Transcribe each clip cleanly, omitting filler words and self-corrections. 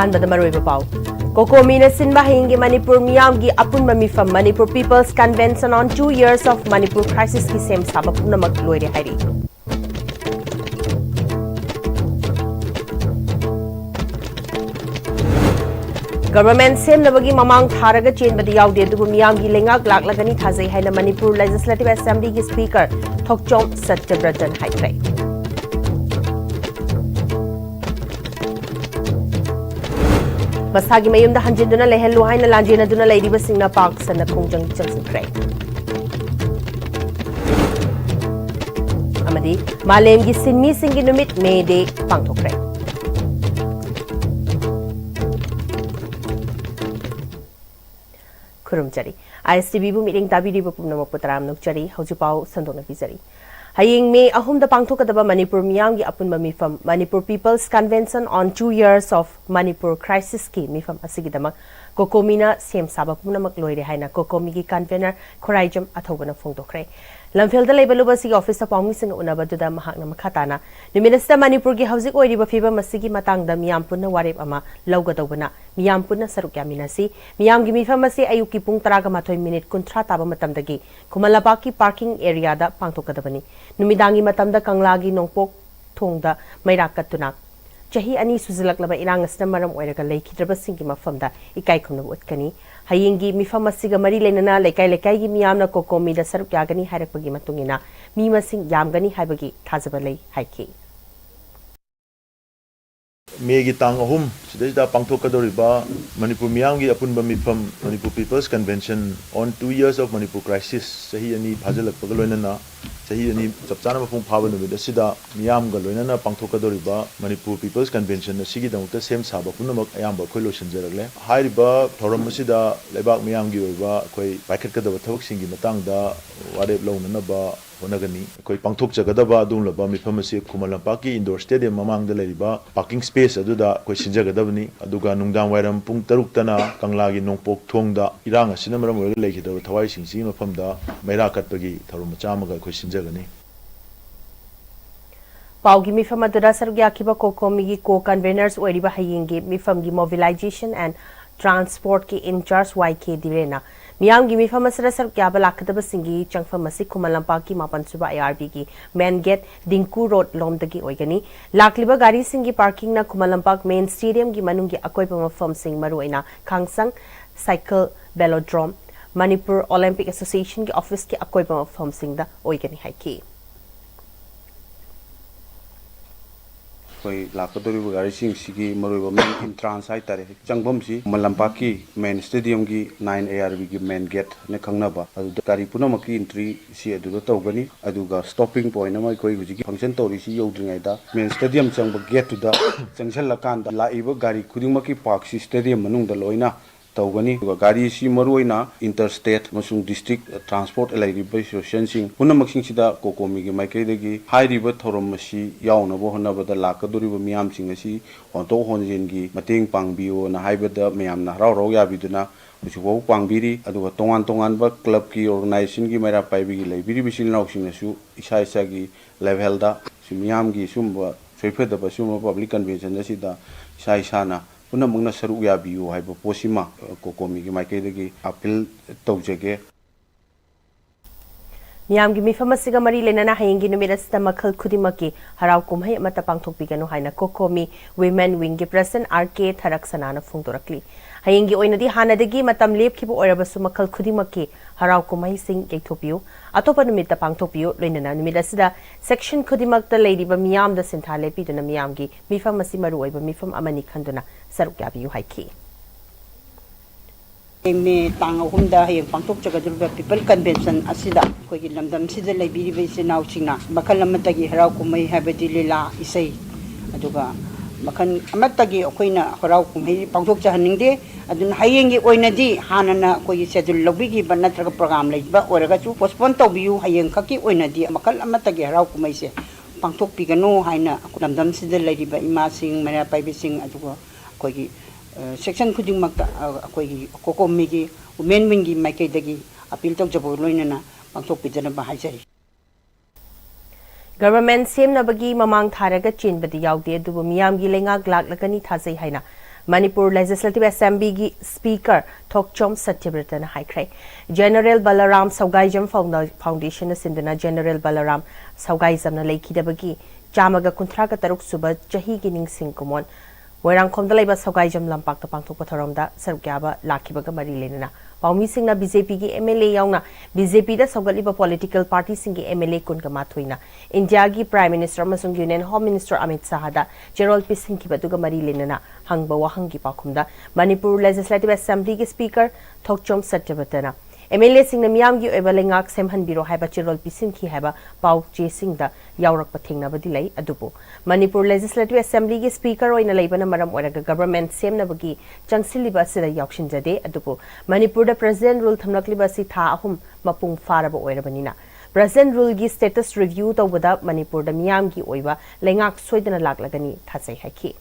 अहानबद मरोइब पाउ कोकोमीना सिनबा हैंगे मणिपुर मियामगी अपुनबा मिफम Manipur people's convention on 2 years of Manipur crisis की सेम साबा पुनमक लोइरे हाइरी गवर्नमेंट सेमनबगी ममांग थारगा चेनबदी यावदे दुबु मियामगी लेंगाक लाकलगनी थाजै हाइना मणिपुर लेजिस्लेटिव असेंबली की स्पीकर थोकचोम सत्यव्रतन हाइख्रे मसागी मयुमदा हंजिंदुना लेहल्लु हाइना लांजेनदुना लेरिबसिंगना पाक सना खोंजंग चंगसिख्रे अमदी मालेमगी सिनमी सिंगी नुमित मे डे पांगथोख्रे खुरुमचरी ISTV बु मीटिंग ताबिरिबु पुनमक पुतराम नुकचरी हौजुपाउ संदोना बिजरी हयिंग मे अहुमदा पांगथोकदबा मणिपुर मियामगी अपुनबा मिफम Manipur people's convention on 2 years of Manipur crisis की मिफम असिगिदमक कोकोमीना सेम साबा पुनमक लोइरे हाइना कोकोमी की कन्वेनर खोराइजम अथौबना फोंदोख्रे लमफेलदा लेबलुबसी ऑफिस पाउमिसिंग उनबदुदा महाकना मखाताना निमिनिस्टर मणिपुर की हौजिक ओइरिबा फिबम मसिगी मतंगदा मियाम पुनना वारेप अमा लौगदौबना मियाम पुनना सरुक यामिनासी मियाम की मिफम असे अयुकी पुंग 10:30 कुंथ्रा ताबा मतमदगी कुमलपा की पार्किंग एरिया दा पांगथोकदबनी नुमिदांगी मतमदा कंगलागी नोंपोक थोंगदा मैराकतुना चाही अनि सुजलकलबा इरांगसना मरम ओइरगा लेखिद्रबसिंगी मफमदा इकाई खुमना उतकनी हयिंगी मिफम असिगा मरी लेनना लेकाई लेकाईगी मियामना कोकोमीदा सरुक यागनी हाइरकपगी मतुंगिना मी मसिंग यामगनी हाइबगी थाजबा लई हाइकी मेगी तांग अहुम सिदैदा पांगथोकदोरिबा मणिपुर मियामगी अपुनबा मिफम Manipur people's convention on 2 years of Manipur crisis सही अनि फाजलकपगा लोइनना सही अनि चपचाना मफुंग फाबा नुमिदा सिदा मियामगा लोइनना पांगथोकदोरिबा मणिपुर पीपल्स कन्वेंशन असिगी दमुता सेम साबा पुनमक अयामबा खोइ लोइसनजरगले हाइरिबा थौरम असिदा लेबाक मियामगी ओइबा खोइ पाइखतकदबा थबकसिंगी मतंगदा वारेप लौननबा होनगनी कोई पांगथोकजगदबा अदुमलबा मिफम असे खुमलंपाकी इंडोर स्टेडियम ममांगदा लेरिबा पार्किंग स्पेस अदुदा कोई सिंजगदबनी अदुगा नुंगदां वाइरम पुंग 6 तना कंगलागी नोंपोक थोंगदा इरांग असिना मरम ओइरगा लेखिदब थवाई सिंसी मफमदा मैरा कटपगी थरुम मचामगा कोई सिंजगनी पाउगी मिफम अदुदा सरग्याखिबा कोकोमीगी को कन्वेनर्स ओइरिबा हयिंगी मिफमगी मोबिलाइजेशन एंड ट्रांसपोर्ट की इंचार्ज YK दिरेना मियामगी मिफम असरा सरग्याबा लाखदबा सिंगी चंगफम असि कुमलंपाकी मापनसुबा ARB की मेन गेट दिंकू रोड लोमदगी ओइगनी लाखलिबा गाड़ी सिंगी पार्किंग ना कुमलंपाक मेन स्टेडियम की मनुंगी अकोइबा मफम सिंग मरुइना खांगसंग cycle velodrome Manipur Olympic association की ऑफिस की अकोइबा मफम सिंग दा ओइगनी हाइकी कोई लाकदोरिबो गारिसिंग सिगी मरोइबो मेन इंट्रांस हाइ तारे चंगबम सि मलंपाकी मेन स्टेडियम की 9 ARB की मेन गेट ने खंगनबा अदु गारी पुनमकी एंट्री सि अदु तौगनी अदुगा स्टॉपिंग पॉइंट अमा कोई हुजिकी फंक्शन तौरिसि यौद्रिङैदा मेन स्टेडियम चंगब गेट तुदा चंगसलकान लाइबो गारी खुदिंगमकी पार्क सि स्टेडियम मनुंगदा लोइना तौगनी गाड़ी सी मरुइना इंटरस्टेट मसुंग डिस्ट्रिक्ट ट्रांसपोर्ट एलाइरिबा एसोसिएशन पुनमक्सिंग सिदा कोकोमी की माइकैदगी हाइरिबा थौरम मसी यावनबो होनबदा लाकदोरिबा मियामसिंग असि होंतो होनजेनगी मतेंग पांगबियो ना हाइबदा मियामना हराव राव याबिदुना मुसुबो पांगबिरी अदुगा तोंगान तोंगानबा क्लब की ऑर्गेनाइजेशन की मैरा पाइबिगी लैबिरी बिसिलनाउसिंगसु इसा इसागी लेवलदा मियामगी सुमबा सोइफेदबा सुम पब्लिक कन्वेंशन असिदा इसा इसाना पुनमंगना सरुक याबियो हाइबो पोसिमा कोकोमी की माइकैदगी अपील तौजगे मियामगी मिफम असिगा मरी लेनना हयिंगी नुमिरसदा मखल खुदिमकी हराव कुमहै अमता पांगथोकपिगनु हाइना कोकोमी वुमेन विंग की प्रेसिडेंट RK थरक सनाना फोंदोरकली हयिंगी ओइनदी हानदगी मतम लेपखिबो ओइरबसु मखल खुदिमकी हराव कुमहै सिंग यैथोपियो अतोपा नुमिता पांगथोकपियो लोइनना नुमिरसदा सेक्शन खुदिमकता लेरिबा मियामदा सिंथा लेपिदुना मियामगी मिफम असि मरु ओइबा मिफम अमनि खंदुना सरुक याबियो हाइकी मे तांग अहुमदा हयें पांगथोकजगदुबा पीपल कन्वेंशन असिदा कोई लमदम सिदा लेबिरिबा इसिनाउसिंगना मखल अमतगी हराव कुमहै हाबदि लीला इसै अदुगा मखन अमतगी अखोइना हराव कुमहै पांगथोकजहनिंगदे अदुन हयेंगी ओइनदी हानना कोई शेड्यूल लौबिगिबा नत्रगा प्रोग्राम लेबा ओरगाचु पोस्टपोन तौबियु हयें खकी ओइनदी मखल अमतगी हराव कुमहैसे पांगथोकपिगनु हाइना लमदम सिदा लेरिबा इमासिंग मैरा पाइबिसिंग अदुगा कोई सेक्शन खुदिंगमक्ता अखोइगी कोकोमीगी वुमेन विंगी माइकैदगी अपील तौजबो लोइनना पांगथोकपिदनबा हाइजरी गवर्नमेंट सेमनबगी ममांग थारगा चेनबदी यावदे दुबु मियामगी लेंगाक लाकलगनी थाजै हाइना Manipur Legislative Assembly Speaker Thokchom Satyabratana haikrai. General Balaram Saugaijam Foundation Sindana General Balaram Saugaijam na Laikidabagi Jamaga Kuntraga Taruk Suba Jahi Gining Sing Kumon Werang Komdaleba Saugaijam Lampak the Pangtok Pataromda Sargaba Lakibaga Marilena Paumi Singna BJP ki MLA yauna BJP da Saugaliba political party singi MLA Kunga Mathuina India gi Prime Minister Masung Union Home Minister Amit Sahada Gerald Pising ki Batuga Marilena Hangba Wahangi Pakumda Manipur Legislative Assembly ki Speaker Thokchom Satyavatana MLA Singna Miam gi Ebalingak Semhan Biro Haiba Gerald Pising ki Haiba Pau Che Singh da Yaurak Pathingna Badilai Adubu Manipur Legislative Assembly ki Speaker Oina Laibana Maram Oraga Government Semna Bagi Changsiliba Sida Yakshin Jade Adubu Manipur da President Rule Thamlakliba Si Tha Ahum Mapung Faraba Oirabanina President Rule gi Status Review Tawada Manipur da Miam gi Oiba Lengak Soidana Laklagani Thasai Haki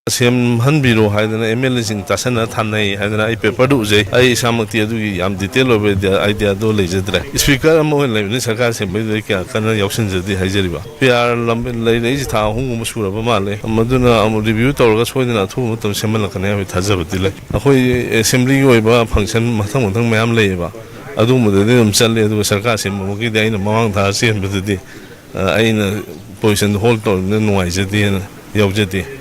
Sem Hanbiro Haidana MLA Sing Tasana Tanai Hadana I paper do Jay I Samakti Am detail of the idea do Lizadre. Speaker Amo Saka Assembly Kana Yokshin Jadi Hajariba. PR Lambin Ladies Town Musura Bamale, Maduna Am review Torgas Within 2 Mutum Semalakana with Hazabadilla. A assembly Weba function Matang Mam Leva. Adum the Dim Sally to Sarkasim, Mogi in the Mount Hasi and the day. I in a position hold on the noise at the end Yojeti.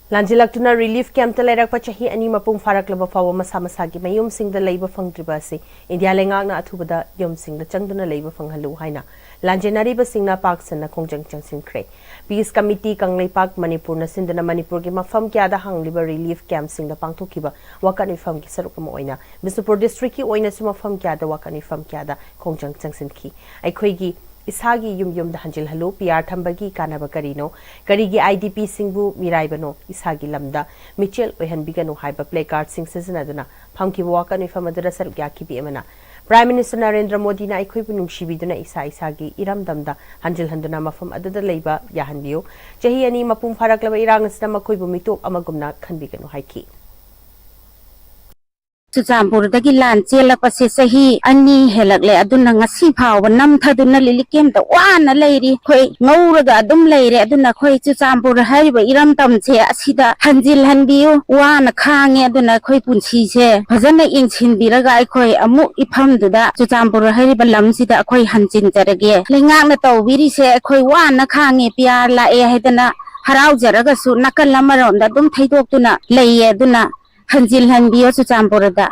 Lanjilaktuna relief camp talarak pa chahi ani mapung farak laba fawa masa masagi mayum sing da leiba fang tribasi India lengak na athubada yum sing da changduna leiba fang halu haina Lanjenari ba sing na pak san na kongjang chang sin kre Peace Committee kanglei pak Manipur na sindana Manipur gi mafam kya da hang liba relief camp sing da pangthokiba wakani fam gi sarukama oina Bisnupur district ki oina suma fam kya da wakani fam kya da kongjang chang sin ki aikhoi gi Isagi yum da hanjil halu PR thambagi kanaba karino karigi IDP singbu miraibano isagi lamda Mitchell oihanbigano haiba placard sing sejanaduna phamki waka ni famadara saruk yaki bi emana Prime Minister Narendra Modi na aikhoi bunung shibiduna isagi iramdamda hanjil handuna mafam adada leiba yahanbiyo chahi ani mapum faraklaba irang asna makhoi bu mitop amagumna khanbigano haiki Chuchampur dagi lan chela pase sahi ani helakle aduna ngasi phawa nam thaduna lilikem da wana leiri khoi ngauraga adum leire aduna khoi Chuchampur haiba iram tam che asida hanjil hanbiu wana khange aduna khoi punchi che phajana ingchin biraga khoi amu ipham duda Chuchampur haiba lamsida khoi hanjin jarage lengak na tawbiri se khoi wana khange piar la e haidana harau jaraga su nakal lamaron da dum thaidok tuna leiye aduna Hanjil Hanbio Chuchampurada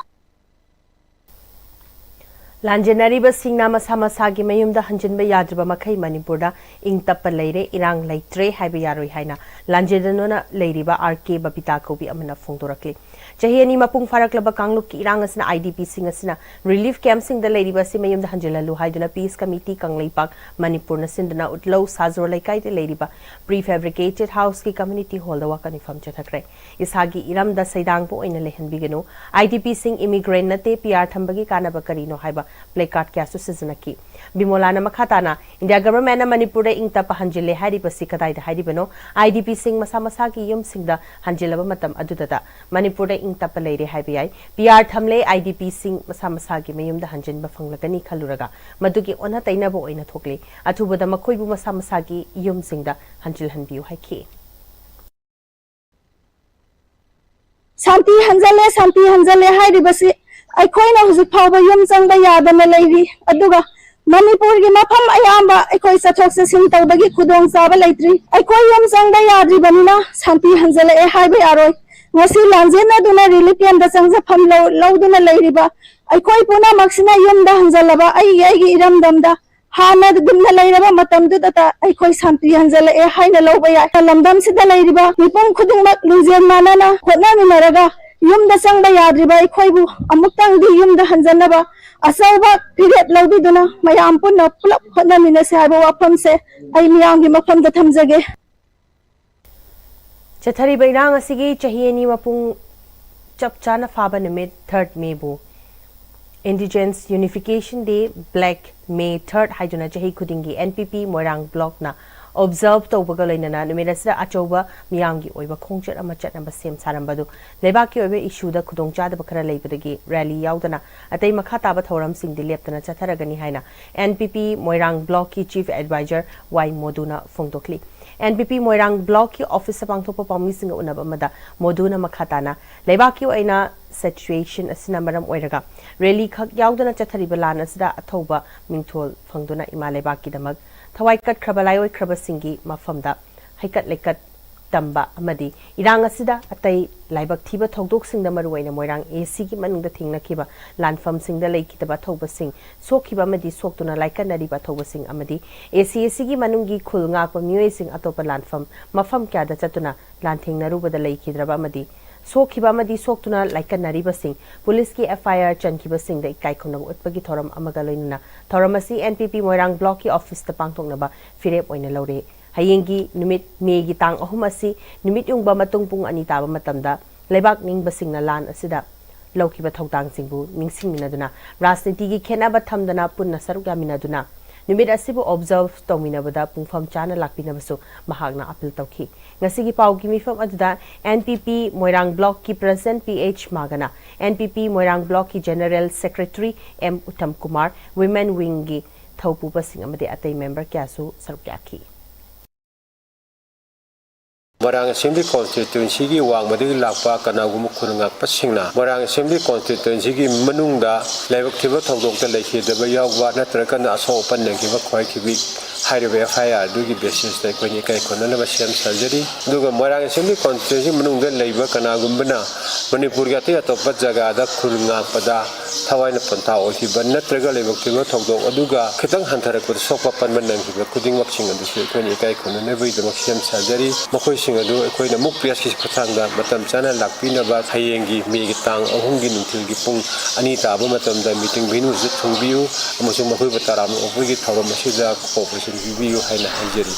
Lanjanari ba singna masama sagi mayum da hanjin ba yadriba makai Manipur da ing tappa leire irang leitre haiba yaroi haina Lanjanona leiriba RK babita kobi amana phongdorakli chahi ani mapung faraklaba kangluk ki irang asna IDP sing asna relief camp sing da leiriba si mayum da hanjilalu haiduna Peace Committee kanglei pak Manipur na sindana utlo sajro laikai de leiriba prefabricated house ki community hall da wakani fam chathakre isagi iram da saidang po oina lehan bigeno IDP sing immigrant na te PR thambagi kanaba karino haiba placard kya su sejanaki bimolana makhatana India government na Manipur ing tapa hanjile hariba sikadai da haribano IDP sing masa masa ki yum sing da hanjilaba matam adudada Manipur ing tapa leire haibai PR thamle IDP sing masa masa ki mayum da hanjin ba fanglagani khaluraga madugi ona taina bo oina thokle athubada makhoi bu masa masa ki yum sing da hanjil hanbiu haiki Santi hanjale hairibasi aikhoina huzik phawba yum changba yadana leiri aduga Manipur gi mafam ayamba aikoi sathok sin tawbagi khudong chaba leitri aikoi yum changba yadri banina Santi hanjale e haiba yaroi ngasi lanjena duna relief camp da changja pham loduna leiriba aikoi puna maksina yum da hanjalaba ai gi iram damda hana dumna leiraba matam du data aikoi Santi hanjale e haina loba ya lamdam sida leiriba nipum khudung mak lujen manana khona minaraga yum da changba yadriba aikoi bu amuktang di yum da hanjanaba asauba period lodi duna mayam punna pulap khona minase haiba wafam se ai miyang gi mafam da thamjage Chathari bairang asigi chahiani mapung chapchana faba nimit 3rd May bu Indigenous Unification Day Black May 3rd haiduna chahi khudingi NPP Moirang block na observe tawbaga loinana numerasra achoba miyamgi oiba khongchat ama chatnamba sem sarambadu lebaki oiba issue da khudongchada bakara leibadagi rally yaudana atai makha taba thoram sing dileptana chatharagani haina NPP Moirang block ki chief advisor Y Moduna phongdokli NPP Moirang Block ki office sa pangthokpa pangmising unaba mada moduna makhatana leibaki oina situation asina maram oiraga rally khak yaudana chathariba lan asida athoba mingthol phangduna ima leibaki damak thawai kat khrabalai oi khrabasingi mafamda haikat lekat tamba amadi irang asida atai laibak thiba thodok singda maruaina moirang AC ki manungda thingna khiba lanfam singda leikitaba thoba sing sokhiba amadi soktuna laikanari ba thoba sing amadi AC ki manungi khulnga pa mioi sing atopa lanfam mafam kya da chatuna lanthingna rubada leikidraba amadi sokhiba amadi soktuna laikanari ba sing police ki FIR chankhiba singda ikai khonang utpagi thoram amaga loinna thoramasi NPP Moirang Block ki office ta pangtokna ba firep oina lore hayengi numit megi tang ahumasi numit yung ba matung pung anita ba matamda lebak ning basing na lan asida lauki ba thawtang singbu ningsing minaduna rajniti gi khena ba thamdana punna sarugya minaduna numit asibu observe tomina bada pungfam chana lakpina basu mahagna appeal tawki ngasi gi pau gi mifam aduda NPP Moirang Block ki President PH Magana NPP Moirang Block ki General Secretary M Uttam Kumar Women Wing gi thawpu basing amade atai member kyasu sarugya ki Morang Assembly constituency gi wang madi lakpa kanagum khurngak pasingna Morang Assembly constituency gi manungda laibak thiba thodok ta leikhi deba yawwa natraka na aso open nangkiba khoi khibi hairibe FIR dugi basis ta koni kai khonana ba sem surgery duga Morang Assembly constituency manungda leiba kanagum bana Manipur ga te atop jaga da khurngak pada thawaina panta ohiba natraga laibak thiba thodok aduga khitang hantarak pa sokpa panman nangkiba kuding maksing adu koni kai khonana bai da sem surgery makhoi adu akoina muk pias ki khathangda matam chana lakpinaba hayengi megi tang ahumgi nunthilgi pung ani taba matamda meeting venue je thungbiu amasung makhoi bataram opugi thoram asida cooperation bibiu haina hanjeri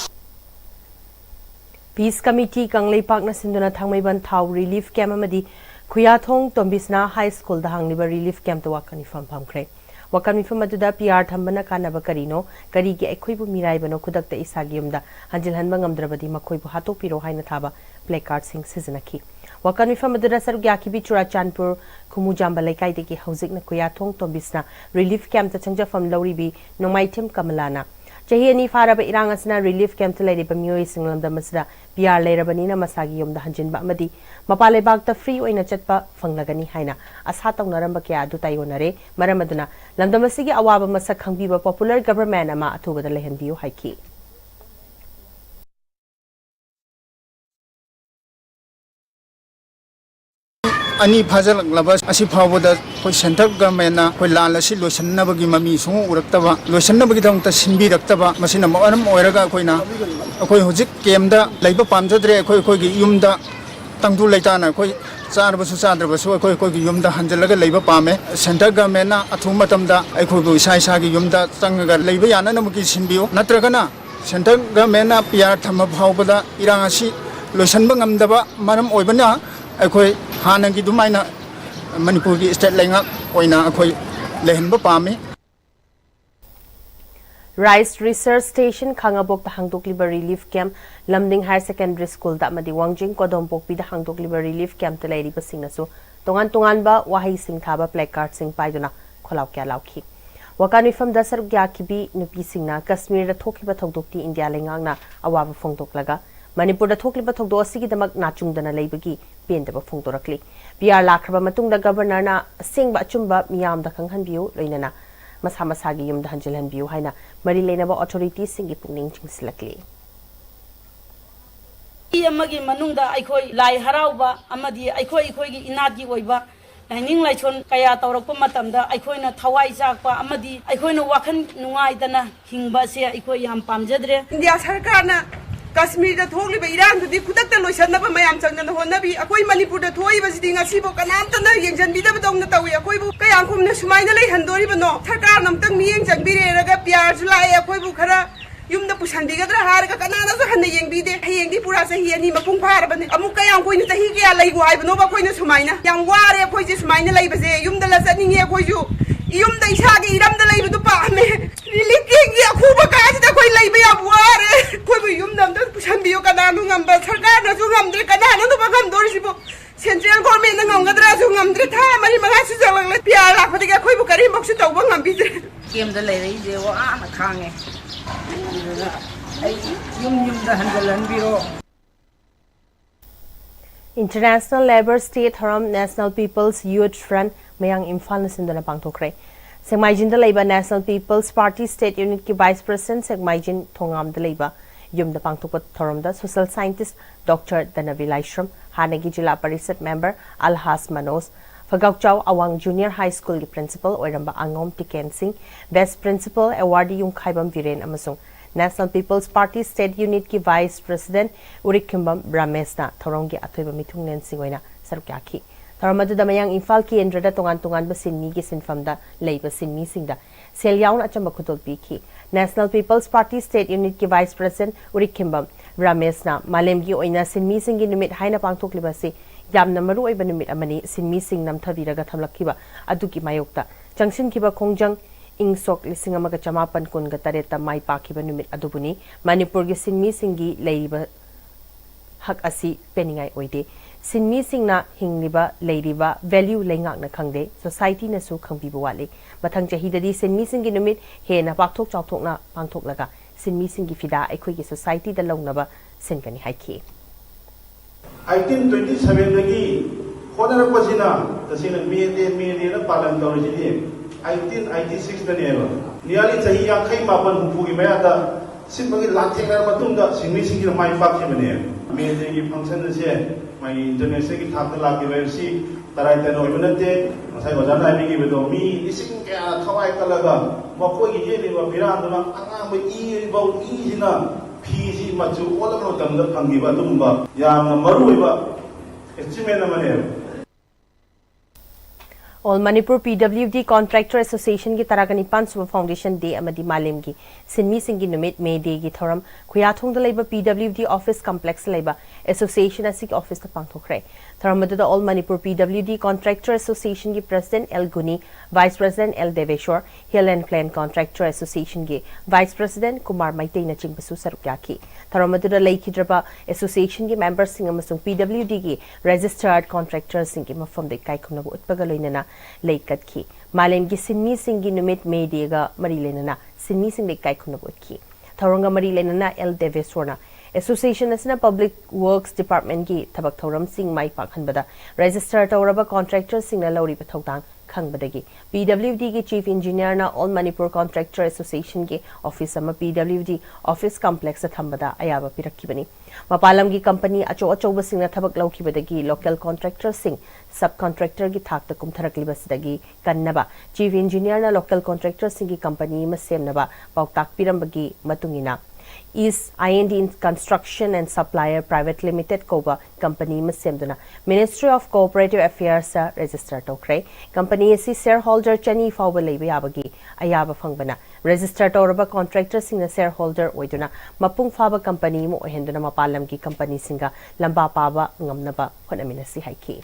Peace Committee Kanglei Pakna Sinduna Thangmaiban Thau Relief Camp amadi Khuyathong Tombisna High School da hangliba relief camp to wakani famkhre wakami famatuda PR thambana kanaba karino karigi ekhoibu miraibano khudakta isagiumda hanjil hanba ngamdrabadi makhoibu hatopiro haina thaba placard sing sizinaki wakami famatuda sarugya bi Churachandpur Khumujamba laikai deki haujikna Khuyathong Tombisna relief camp ta changja fam loribi nomaitim kamalana chahi ani faraba irang asna relief camp ta leiriba mioi singlamda masda PR leirabani na masagi yumda hanjinba amadi mapale bagta free oina chatpa fanglagani haina asa tawnaramba kya adu tayonare maramaduna lamdamasigi awaba masak khangbiba popular government ama athubada lehanbiu haiki ani phajal labas asi phawada koi central government na koi lal asi loisannabagi mami sungu uraktaba loisannabagi dongta sinbi raktaba masina maram oiraga koina akoi hojik kemda laiba pamjadre koi gi yumda tangdu laitana koi charbasu chadrabasu koi gi yumda hanjalaga laiba pame central government na athuma tamda aikoi bu isai sagi yumda changaga laiba yana namuki sinbiu natragana central government na PR thama phawbada irang asi loisanba ngamdaba maram oibana akoi hanagi dumaina Manipur ki state lenga oina akoi lehenba pami Rice Research Station Khangabok da Hangdok Liber Relief Camp Lamding Higher Secondary School da madi Wangjing Kodompok pi da Hangdok Liber Relief Camp ta leiri pasingna su tongan ba wahi sing thaba placard sing paiduna kholaw kya lawki wakani fam da sarugya kibi nupi singna Kashmir da thokiba thodokti India lengangna awaba phongtok laga Manipur da thokliba thokdo asigi damak nachungdana leibagi pendaba phongdorakli PR lakraba matungda governor na singba achumba miyam da khanghanbiu loinana masa masagi yumda hanjilhanbiu haina mari leinaba authorities singi pungning chingsilakli amagi manungda aikoi lai harauba amadi aikoi gi inadi oiba laining laithon kaya tawrakpa matamda aikoina thawai jakpa amadi aikoina wakhan nungaidana hingba se aikoi yam pamjadre India sarkarna Kashmir da thogli ba Iran du di khudak ta loisanna ba mayam changna honnabi akoi Manipur da thoi ba sidinga sibo kanamta na yengjanbi da dong na tawi akoi bu kayang khum na sumaina lei handori ba no sarkar namtang miyeng changbire raga pyar julai akoi bu khara yum da pusandi gadra har ka kanana so hanne yengbi de yengdi pura sa hi ani mapung phar ba ne amu kayang koi ni tahi kya lai go ai ba no ba koi na sumaina yang ware akoi je sumaina lai ba se yum da la saninge akoi ju yum da isagi iram da lai bu pa me really king ya khuba ka da koi lai ba ya ware koi bu yum dam da pushambiyo kananu ngamba sarkar na su ngamdre kanana no ba ngamdori sibo central government na ngamgadra su ngamdre tha mari maga su jalang la pya la khodi ga koi bu kari mok su taw ba ngambi de kem da lai rei je wa na khange International Labour State Haram National People's Youth Front Mayang Imphal na sinduna pangthokre. Segmaijin da leiba National People's Party State Unit ki Vice President Segmaijin Thongam da leiba yum da pangthokpa thoram da Social Scientist Dr. Danavi Laishram Hanagi Jila Parishad Member Alhas Manos Fagaukchaw Awang Junior High School ki Principal Oiramba Angom Tiken Singh Best Principal Awardee Yung Khaibam Viren amasung National People's Party State Unit ki Vice President Urikimbam Bramesna Thorongi Athoiba Mithungnen Singoina Sarukyaki Tharamadu Damayang Imphal ki Endrada Tongan ba sinmi ki sinfamda leiba sinmi singda Selyaun achamba khutol piki National People's Party State Unit ki Vice President Urikimbam Bramesna Malemgi oina sinmi singi numit haina pangthokliba si yamna maru oiba numit amani sinmi sing namthabiraga thamlakkiba aduki mayokta Changshin kiba Khongjang Ingsok lising amaga chamapan kun gatareta mai pakiba numit adubuni Manipur gi sinmi singi leiba hak asi peningai oide sinmi singna hingliba leiriba value lengak na khangde society na su khangbibu wale mathang chahi dadi sinmi singi numit he na pakthok chawthok na pangthok laga sinmi singi fida ekhoi gi society da longnaba sinkani haiki 1927 dagi khonara pasina tasina me na palan tawriji 1986 daniela nearly chahi yakhai mapan hupu gi mayada sibagi lathengna matungda sinmi singi mai pakhimane me gi function se mai international gi thapta lagi versi tarai tano ibunate sai wajana ai gi bedo mi ising kya thawai kalaga makoi gi je liwa biranduna anga mai I bau I jina phi machu olam no tamda phangiba dumba yamna maruiba achievement amane All Manipur PWD Contractor Association ki Taragani Pansuba Foundation Day amadi Malim ki Sinmi Singi Numit May Day ki Thoram Kuyathong da leiba PWD Office Complex leiba Association asik office ta pangthokre Tharamadu da All Manipur PWD Contractor Association ki President L Guni Vice President L Deveshwar Hill and Plain Contractor Association ki Vice President Kumar Maitei na chingbasu sarukyaki Tharamadu da Leikidraba Association ki members sing amasung PWD ki registered contractors sing ki mafam de kai kumnabu utpagaloinana Laikat ki Malem ki sinmi singi numit May Day ga marilenana sinmi sing de kai kumnabu ki Tharonga marilenana L Deveshwar Association asina Public Works Department ki thabak thoram sing mai pakhanbada register tawraba contractor sing na lawri pathawtang khangbadagi PWD ki Chief Engineer na All Manipur Contractor Association ki office ama PWD Office Complex thambada ayaba pirakkibani Mapalam ki company acho sing na thabak lawkibadagi local contractor sing subcontractor ki thakta kumtharaklibasdagi kannaba Chief Engineer na local contractor sing ki company ma semnaba pautak pirambagi matungina is IND Construction and Supplier Private Limited Koba Company Masemduna Ministry of Cooperative Affairs register tokre company si shareholder chani fawba leiba yabagi ayaba fangbana register toraba contractor singa shareholder oiduna mapung faba company mo ohenduna mapalam ki company singa lamba paba ngamnaba honamina si haiki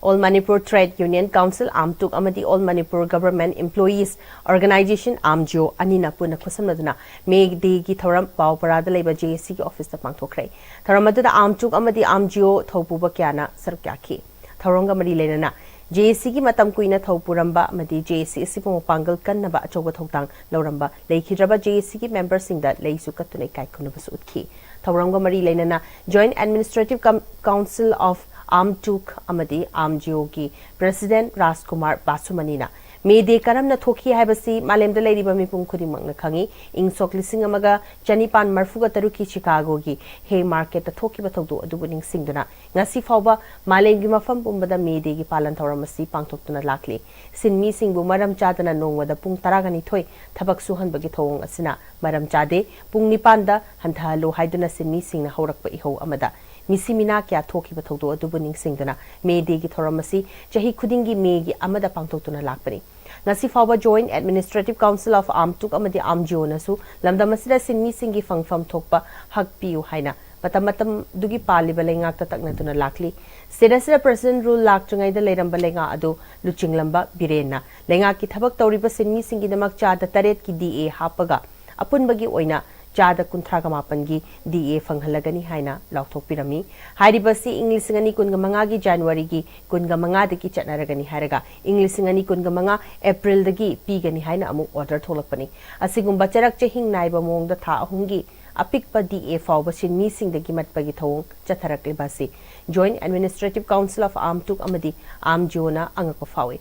All Manipur Trade Union Council Amtuk amadi All Manipur Government Employees Organization Amjo anina puna khosamnaduna May Day ki thoram pawparada leiba JSC ki office ta pangthokre thoramaduna Amtuk amadi Amjo thopuba kyana sarkyaki thoronga mari lenana JSC ki matam kuina thopuramba amadi JSC isipo pangal kannaba achoba thotang loramba leikidraba JSC ki members singda leisu katunai kai kunabasu utkhi thoronga mari lenana Joint Administrative Council of Amtuk amadi Amjo ki President Rajkumar Basumanina May Day karam na thoki haibasi malemda leiriba mipum khudimang na khangi ingsok lising amaga chanipan marfuga taruki Chicago gi Hay Market ta thoki ba thogdu adubuning singduna ngasi fawba malemgi mafam pumbada May Day gi palan thoramasi pangthoktuna lakli sinmi singbu maram chadana nongwada pung taragani thoi thabak suhanbagi thong asina maram chade pung nipanda hanthalo haiduna sinmi singna haurakpa iho amada Misimina kya thoki ba thogdu adubuning singduna May Day gi thoramasi chahi khudingi May gi amada pangthoktuna lakpani ngasi fawba Joint Administrative Council of Amtuk amadi Amjo nasu lamdamasida sinmi singi fangfam thokpa hakpiu haina matam dugi paliba lengak tatakna tuna lakli sedasira President rule laktrangai da leiramba lenga adu luchinglamba birena lenga ki thabak tawriba sinmi singi namak cha da taret ki DA hapaga apunbagi oina ꯆꯥꯗ 38ꯒꯤ DA ꯐꯪꯍꯜꯂꯒꯅꯤ ꯍꯥꯏꯅ ꯂꯥꯎꯊꯣꯛꯄꯤꯔꯝꯃꯤ ꯍꯥꯏꯔꯤꯕꯁꯤ ꯏꯪ 2025ꯒꯤ ꯖꯅꯋꯥꯔꯤꯒꯤ 25ꯗꯒꯤ ꯆꯠꯅꯔꯒꯅꯤ ꯍꯥꯏꯔꯒ ꯏꯪ 2025 ꯑꯦꯄ꯭ꯔꯤꯜꯗꯒꯤ ꯄꯤꯒꯅꯤ ꯍꯥꯏꯅ ꯑꯃꯨꯛ order ꯊꯣꯛꯂꯛꯄꯅꯤ ꯑꯁꯤꯒꯨꯝꯕ ꯆꯔꯛ ꯆꯍꯤꯡ ꯅꯥꯏꯕ ꯃꯑꯣꯡꯗ ꯊꯥ 3ꯒꯤ ꯑꯄꯤꯛꯄ DA ꯐꯥꯎꯕ ꯁꯤꯟꯃꯤꯁꯤꯡꯗꯒꯤ ꯃꯠꯄꯒꯤ ꯊꯧꯑꯣꯡ ꯆꯠꯊꯔꯛꯂꯤꯕ ꯑꯁꯤ ꯖꯣꯏꯟꯠ ꯑꯦꯗꯃꯤꯅꯤꯁꯇ꯭ꯔꯦꯇꯤቭ ꯀꯥꯎꯟꯁꯤꯜ ꯑꯣꯐ ꯑꯥꯝꯇꯨꯛ ꯑꯃꯗꯤ ꯑꯥꯝꯖꯤꯑꯣꯅ ꯑꯉꯛꯄ ꯐꯥꯎꯏ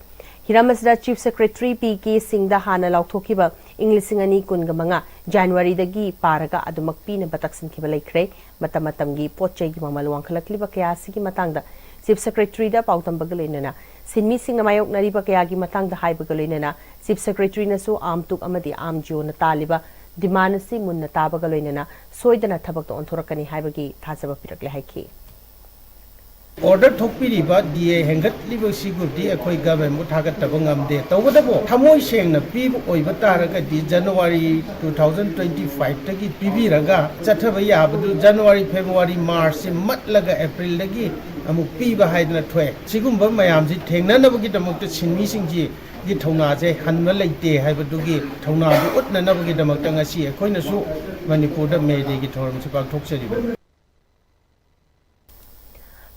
हिराम असिदा चीफ सेक्रेटरी PK सिंह हाना लाउथोखिबा इंग 2025 जनवरी पारगा अदुमक पीनबा तक्सिनखिबा लेख्रे मतमतमगी पोचैगी ममल वांखलक्लिबा कयासिगी मतंगदा चीफ सेक्रेटरी दा पाउतंबगा लेनना सिनमी सिंह मायोकनरिबा कयागी मतंगदा हाइबगा लेनना चीफ सेक्रेटरी नसु आमतुक अमदी आमजिओना तालिबा डिमांडसी मुन्ना ताबगा लेनना सोयदना थबक ओंथोरकनी हाइबगी थाजबा पिरकले हाइखि ऑर्डर थोपीरीबा DA हेंगतलिबसिगुदी अखोई गवर्नमेंट थागतबा ngamde तौबदबो थमोय सेंगना पीब ओइबा तारगदी जनवरी 2025 तगी पीबीरगा चथबा याबदु जनवरी फेब्रुवारी मार्च से मटलगा अप्रैल दगी अमुक पीबा हाइदना थोय सिगुंबा मयामजि थेंगनानबगी दमकत सिनमीसिंगजि gi thongna je hanma leite haibadugi thongna du utnanabagi damakta ngasi akoinasu manipur da mede gi thoram se pakthokchariba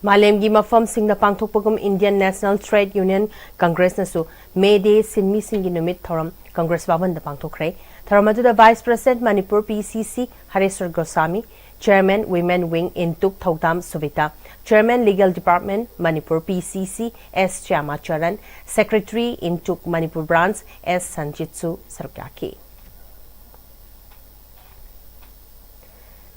मालेमगी मफम सिंगना पांगथोकपगम Indian national trade union congress नसु मे डे सिनमी सिंगी नुमित थोरम कांग्रेस भवन द पांगथोखरे थोरम अदुदा vice president Manipur PCC Hareshwar Goswami chairman women wing INTUC Thoudam Suvita chairman legal department Manipur PCC S Chamacharan secretary INTUC Manipur branch S संजितसु सरकाकी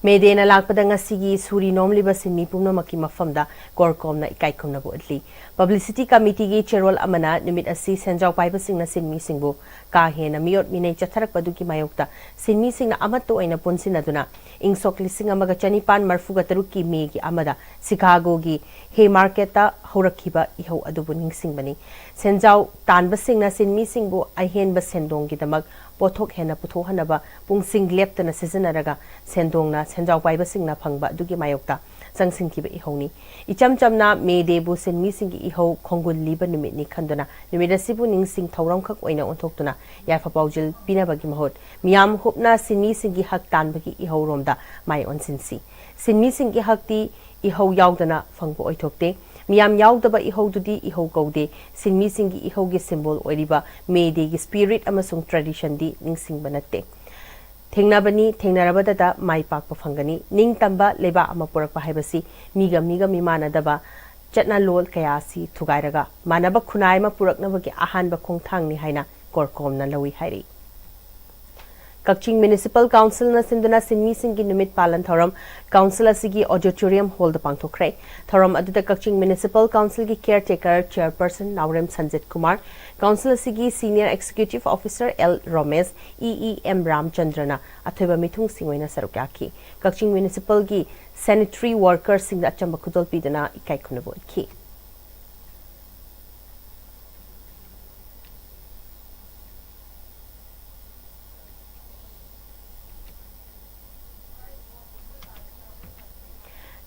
मेदेना लाकपदा ngasi suri nomliba sinmi pumnamaki mafamda korkomna ikaikhumna bodli publicity committee gi chairwal amana numit asi senjau paiba singna sinmi singbu ka hena miot minei chatharak paduki mayokta sinmi singna amatto oina punsinaduna ingsok lising amaga chanipan marfuga taruki me gi amada Chicago gi he market ta horakhiba ihau adubu ningsingbani senjau tanba singna sinmi singbu ahen ba sendong gi damak पोथोक हेना पुथो हनबा पुंगसिंग लेप्तना सिजनरगा सेंदोंगना सेंजाव पाइबा सिंगना फंगबा दुगी मायोक्ता संगसिंखिबा इहौनी इचम चमना मेदेबु सिनमी सिंगी इहौ खोंगुल लिबा निमितनि खंदना निमिदसिबु निंगसिंग थौरम खक ओइना ओंथोक्तुना याफा पाउजिल पिनाबगी महोत मियाम हुपना सिनमी सिंगी हक तानबगी इहौ रोमदा माय ओनसिनसी सिनमी सिंगी हकती इहौ यावदना फंगबो ओइथोक्ते मियाम यावदबा इहौदुदी इहौ कौदे सिनमी सिंगी इहौगे सिंबल ओइरिबा मेदेगी स्पिरिट अमसुंग ट्रेडिशन दी निंगसिंगबा नत्ते थेंगनाबनी थेंगनारबददा माइ पाकपा फंगनी निंग तंबा लेबा अमा पुरकपा हाइबसी मीगा मिमानदबा चटना लोल कयासी थुगाइरगा मानबा खुनाइमा पुरकनबगी अहानबा खोंथांगनी हाइना कोरकोमना लवी हाइरी कक्चिंग म्युनिसिपल काउंसिल न सिंदना सिनमी सिंगी निमित पालन थौरम काउंसिल असिगी ऑडिटोरियम हॉल द पांगथोखरे थौरम अदुदा कक्चिंग म्युनिसिपल काउंसिल की caretaker chairperson Naorem Sanjit Kumar council असिगी senior executive officer L Ramesh EEM रामचंद्रना अथोबा मिथुंग सिंगोइना सरुक्याखी कक्चिंग म्युनिसिपल की सैनिटरी वर्कर सिंग अचंबा खुदल पीदना इकाई खुनबोखी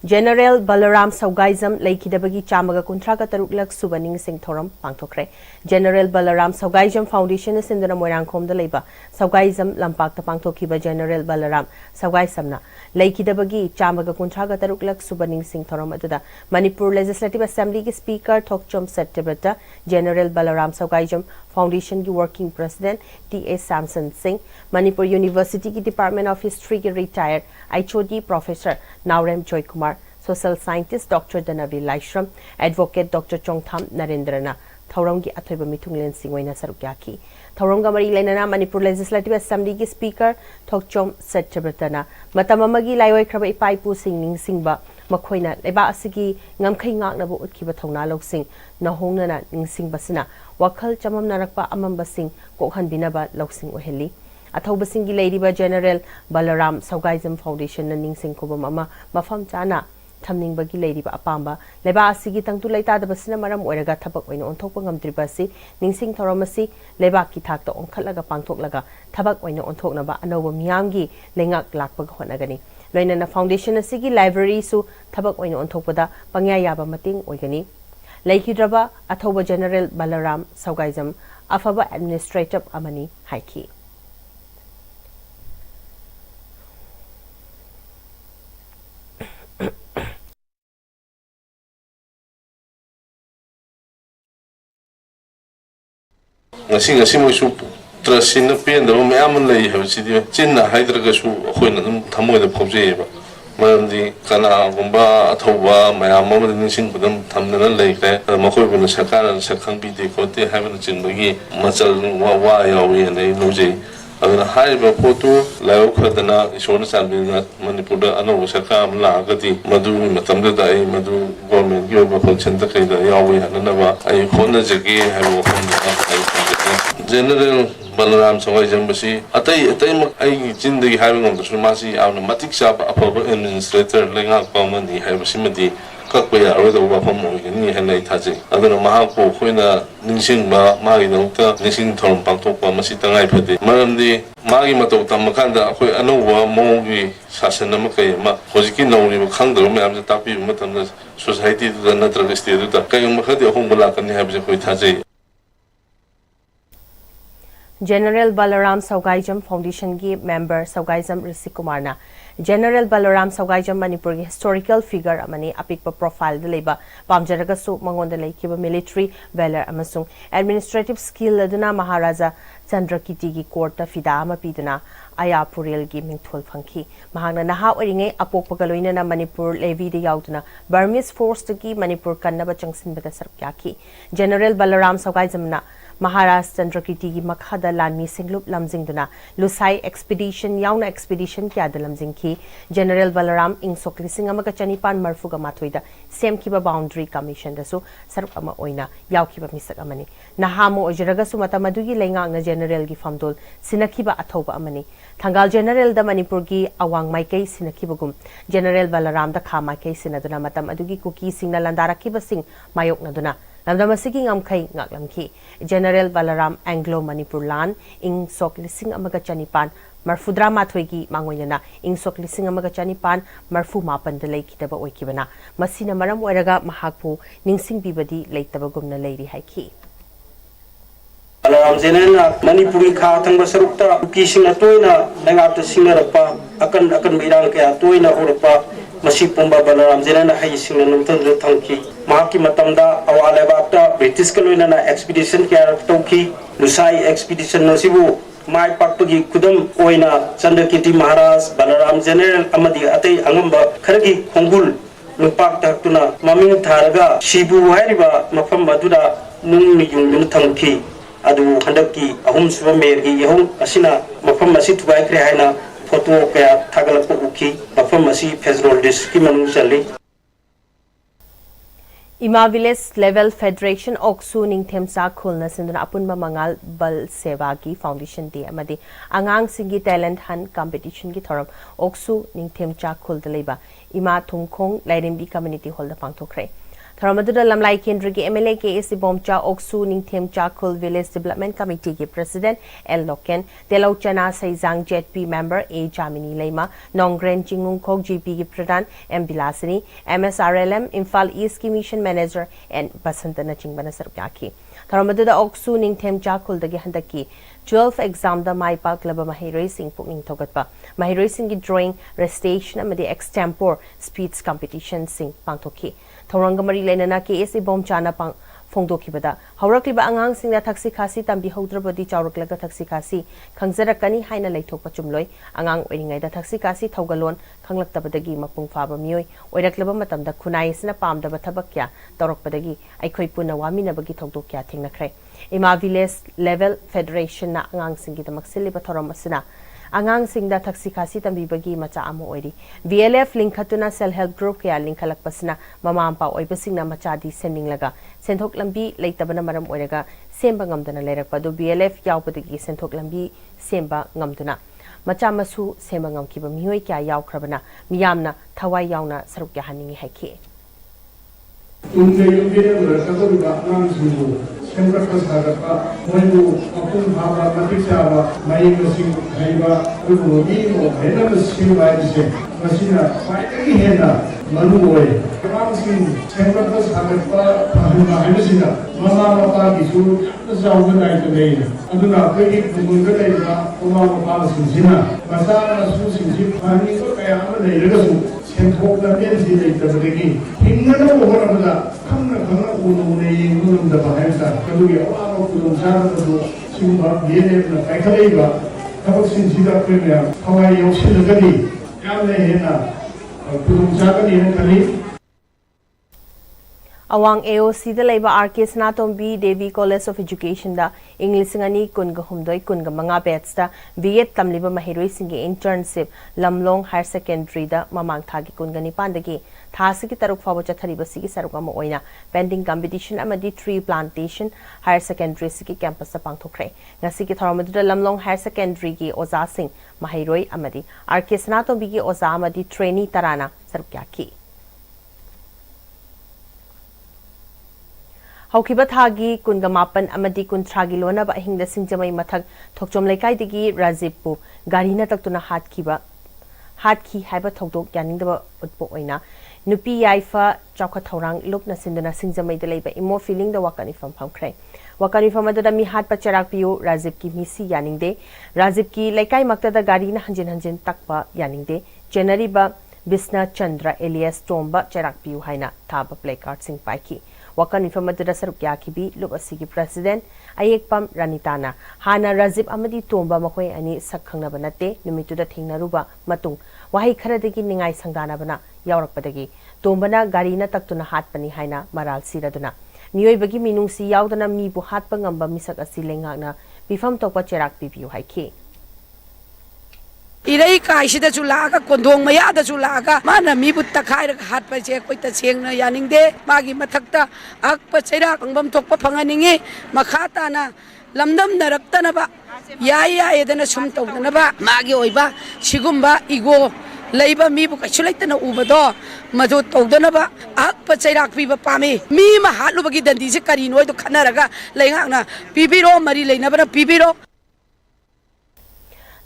General Balaram Saugaizam Laikidabagi Chamaga Kuntraga Taruklak Subaning Singh Thoram Pangthokre General Balaram Saugaizam Foundation is in the Moirangkom the Labor Saugaizam Lampak the Pangthokiba General Balaram Saugaisamna Laikidabagi Chamaga Kuntraga Taruklak Subaning Singh Thoram Aduda Manipur Legislative Assembly Speaker Thokchom Settibata General Balaram Saugaizam Foundation Working President T.A. Samson Singh Manipur University Department of History retired HOD Professor Naurem Joy Kumar Social Scientist Dr. Danavi Laishram Advocate Dr. Chongtham Narendrana Thaurangi Athoiba Mithunglen Singwaina Sarukyaki Thauranga Mari Lenana Manipur Legislative Assembly Speaker Thokchom Settibratana Matamamagi Laioi Kraba Ipaipu Singning Singba Makoina Leba Asigi Ngamkai Ngaknabu Utkiba Thongna Loksing Nahongnana Ningsing Basina Wakal Chamam Narakpa Amamba Sing Kokhan Binaba Loksing Oheli Athoba Singi Ladiba General Balaram Saugaizam Foundation Ningsing Kobama Mafam Chana Tamning Bagi Ladiba Apamba Leba Asigi Tangtu Laita the Basina Maram Oraga Tabak when on Topangam Tribasi Ningsing Thoramasi Leba Kitak on Kalaga Pangtok Laga Tabak when on Toknaba Anova Miyangi Lengak Lakpag Honagani Loinana Foundation Asigi Library Su Tabak when on Topada Pangayaba Mating Ogani Laikidraba Athoba General Balaram Saugaizam Afaba Administrative Amani Haiki ngasi moisu trust in pen da me am lei ha si di chin na haidra ga su khoi na dum thamoi da phobje ba marandi kana gumba athoba mayam ma din sing budam thamna lei kre ma khoi bu na sakara sakhang bi de ko te ha ba chin bagi machal wa yawi nei loje aduna haiba photo lao khadana isona samina manipur da ano sarkar la gati madu matamda da ai madu government yo ba function ta kai da yawi hanana ba ai khona jage haibo khona ai general balaram sawai jambasi atai mak ai jindagi haiba ngam da masi awna matik sap apaba administrator lenga pamani haiba simadi kakpa ya ro da ba pham mo ni hanai thaje aduna maha ko khoina ningsing ba magi nokta ningsing thorom pangtok pa masi tangai phade maramdi magi mato tamakanda khoi anowa mogi sasana ma kai ma hojiki nawri ma khangdro ma am tapi ma tamna society da natraga state da kai ma khadi hong bala kan ha bje khoi thaje General Balaram Saugaijam Foundation ki member Saugaijam Rishi Kumar na General Balaram Saugaijam Manipur ki historical figure amani apikpa profile da leba pamjaraga su mangonda leikiba military valor amasung administrative skill aduna Maharaja Chandrakiti ki court ta fida ama piduna aya puril gi mingthol phangki mahangna naha oringe apokpa galoina na Manipur levy de yauduna Burmese force ki Manipur kannaba changsin bada sarkyaki General Balaram Saugaijam na Maharaj Chandrakiti ki makhada lanmi singlup lamjingduna Lusai expedition yauna expedition kya da lamjingki General Balaram ing sokli singamaga chanipan marfuga mathoida sem kiba boundary commission da su saruk ama oina yaw kiba misak amani nahamo ojraga su matamadugi lenga na general gi famdol sinakiba athoba amani Thangal General da Manipur gi awang maikai sinakibagum General Balaram da kha maikai sinaduna matam adugi kuki singna landara kiba sing mayok naduna Lamdamasigi ngamkai ngaklamki General Balaram Anglo Manipur Lan ing sok lising amaga chanipan marfudra mathoigi mangoyana ing sok lising amaga chanipan marfu mapan da leikitaba oikibana masina maram oiraga mahakpu ningsing bibadi leitabagumna leiri haiki Balaram General Manipuri kha thangba sarukta kising atoina nangapta singarapa akan birang ke atoina horapa Masi pumba Balaram General hai singna nungtan thangki mahaki matamda awale bapta British kaloina na expedition kya tauki Lusai expedition na sibu mai pakpagi kudam oina Chandrakiti Maharaj Balaram General amadi atai angamba kharagi khongul nupak taktuna maming tharaga shibu hairiba mafam madura nung ni yung thangki adu handaki ahum suba mergi yahum asina mafam masi tubai kre haina photo kaya thagalak uki mafam masi federal district ki manung chali Ima Village Level Federation Oksu Ningthemsa Khulna Sinduna Apunba Mangal Bal Seva ki Foundation Day amadi angang singi talent hunt competition ki thoram Oksu Ningthemcha Khulda leba Ima Thumkhong Lairimbi Community Hall da pangthokre Tharamadura Lamlai Kendra ki MLA ke isi bomcha Oksu Ningthemcha Khul Village Development Committee ki President L Loken Delauchana Saizang JP member A Jamini Lema Nongren Chingung Khok GP ki Pradhan M Bilasini MSRLM Imphal East ki Mission Manager and Basantana Chingbana Sarkyaki Tharamadura Oksu Ningthemcha Khul dagi handaki 12 exam da mai pak laba mahiroi sing pukning thogatpa mahiroi sing ki drawing recitation amadi extempore speech competition sing pangthoki Thorangamari Lenana KS Bom Chana Pang Fongdokibada. Haurakliba Angang Sing Taxi Kasi Tambi Hodrabadi Chauraklaga Taxi Kasi, Kangzarakani Haina Laito Pachumloy, Angang Wedding da Taxi Kasi Taugalon, Kanglak Tabadagi Mapung Faba Mui, Oiraklaba Matam da Kunais na Pam da Batabakya, Torok Padagi, Aikoi Puna Wami Nabagi Togdokia Tingnakre. Ima Village Level Federation na Angang Singita Maxili Batoromasina. Angang singda taxi kasi tambi bagi macha amo oiri VLF link hatuna self help group kaya link halakpasna mama ampa oibasing na macha di sending laga senthok lambi leitabana maram oiraga semba ngamdana leirakpa do VLF yaupadagi senthok lambi semba ngamduna macha masu semba ngamkiba mihoi kya yaukrabana miyamna thawai yauna saruk ya haningi haiki Sempraka Sarapa, Moibu, Apun Hava, Matisava, Mayimasing, Haiva, Ubu, Hena Skill by the same. Masina, finally Hena, Manuoy, Ramsing, Sempraka Sarapa, Pahuma, Hemesina, Mama Pagisu, the Southern Night today. Aduna, Peggy, Mundaka, Oma Palasina, Masana Susin, Pani, Kayama, Legasu. Senthokla Densi Leitabadagi, Hingana Overamada, Kamna Kana Uno, Name, Nunda Bahasa, Kaluya, Kudum Saratu, सिगुम्बा DNF ना पाइखलाइबा थबकसिंसिदा अखोइना थवाइ यौसिलगदि यामने हेना खुदुंचागदि ना खलि Awang AOC da laiba RK Sanatombi Devi College of Education da English ngani kunga humdoi kunga manga batch da B.Ed tamliba mahiroi singi internship Lamlong Higher Secondary da mamang thagi kunga ni pandagi thasi ki taruk fawo chathariba sigi saruk ama oina pending competition amadi tree plantation Higher Secondary sigi campus da pangthokre ngasi ki tharamadu da Lamlong Higher Secondary ki oza sing mahiroi amadi RK Sanatombi ki oza amadi trainee tarana saruk yaki Haukiba thagi kunga mapan amadi kun tragi lona ba hingda singjamai mathak thokchom laikai digi Rajippu garina taktuna hatki haiba thokdok yaning da utpo oina nupi yaifa chawkha thorang lukna sinduna singjamai da leiba imo feeling da wakani fam phamkhre wakani fam da mi hat pa charak piu Rajip ki misi yaning de Rajip ki laikai makta da garina hanjin takpa yaning de January ba Bisna Chandra alias Tomba charak piu haina thaba placard sing paiki Wakan informada saruk yakibi lub asigi president ayekpam ranitana hana Rajip amadi Tomba makhoi ani sakhangna banate numitu da thingnaruba matung wahi kharadagi ningai sangdana bana yawrakpadagi Tombana garina taktuna hatpani haina maral siraduna miyoibagi minungsi yaudana mibu hatpa ngamba misak asi lengakna bifam tokpa cherak pipiu haiki Irai kai sida chulaga kondong maya da chulaga mana mi but takai ra hat pa che koi ta cheng na yaning de magi mathakta ak pa chaira angbam thok pa phanganingi makhata na lamdam narakta na ba ya edana sum tau na ba magi oiba sigumba igo leiba mi bu kachulaita na ubado madu tau na ba ak pa chaira pi ba pame mi ma halu bagi dandi se kari noi to khana raga leingak na pibiro mari leina ba pibiro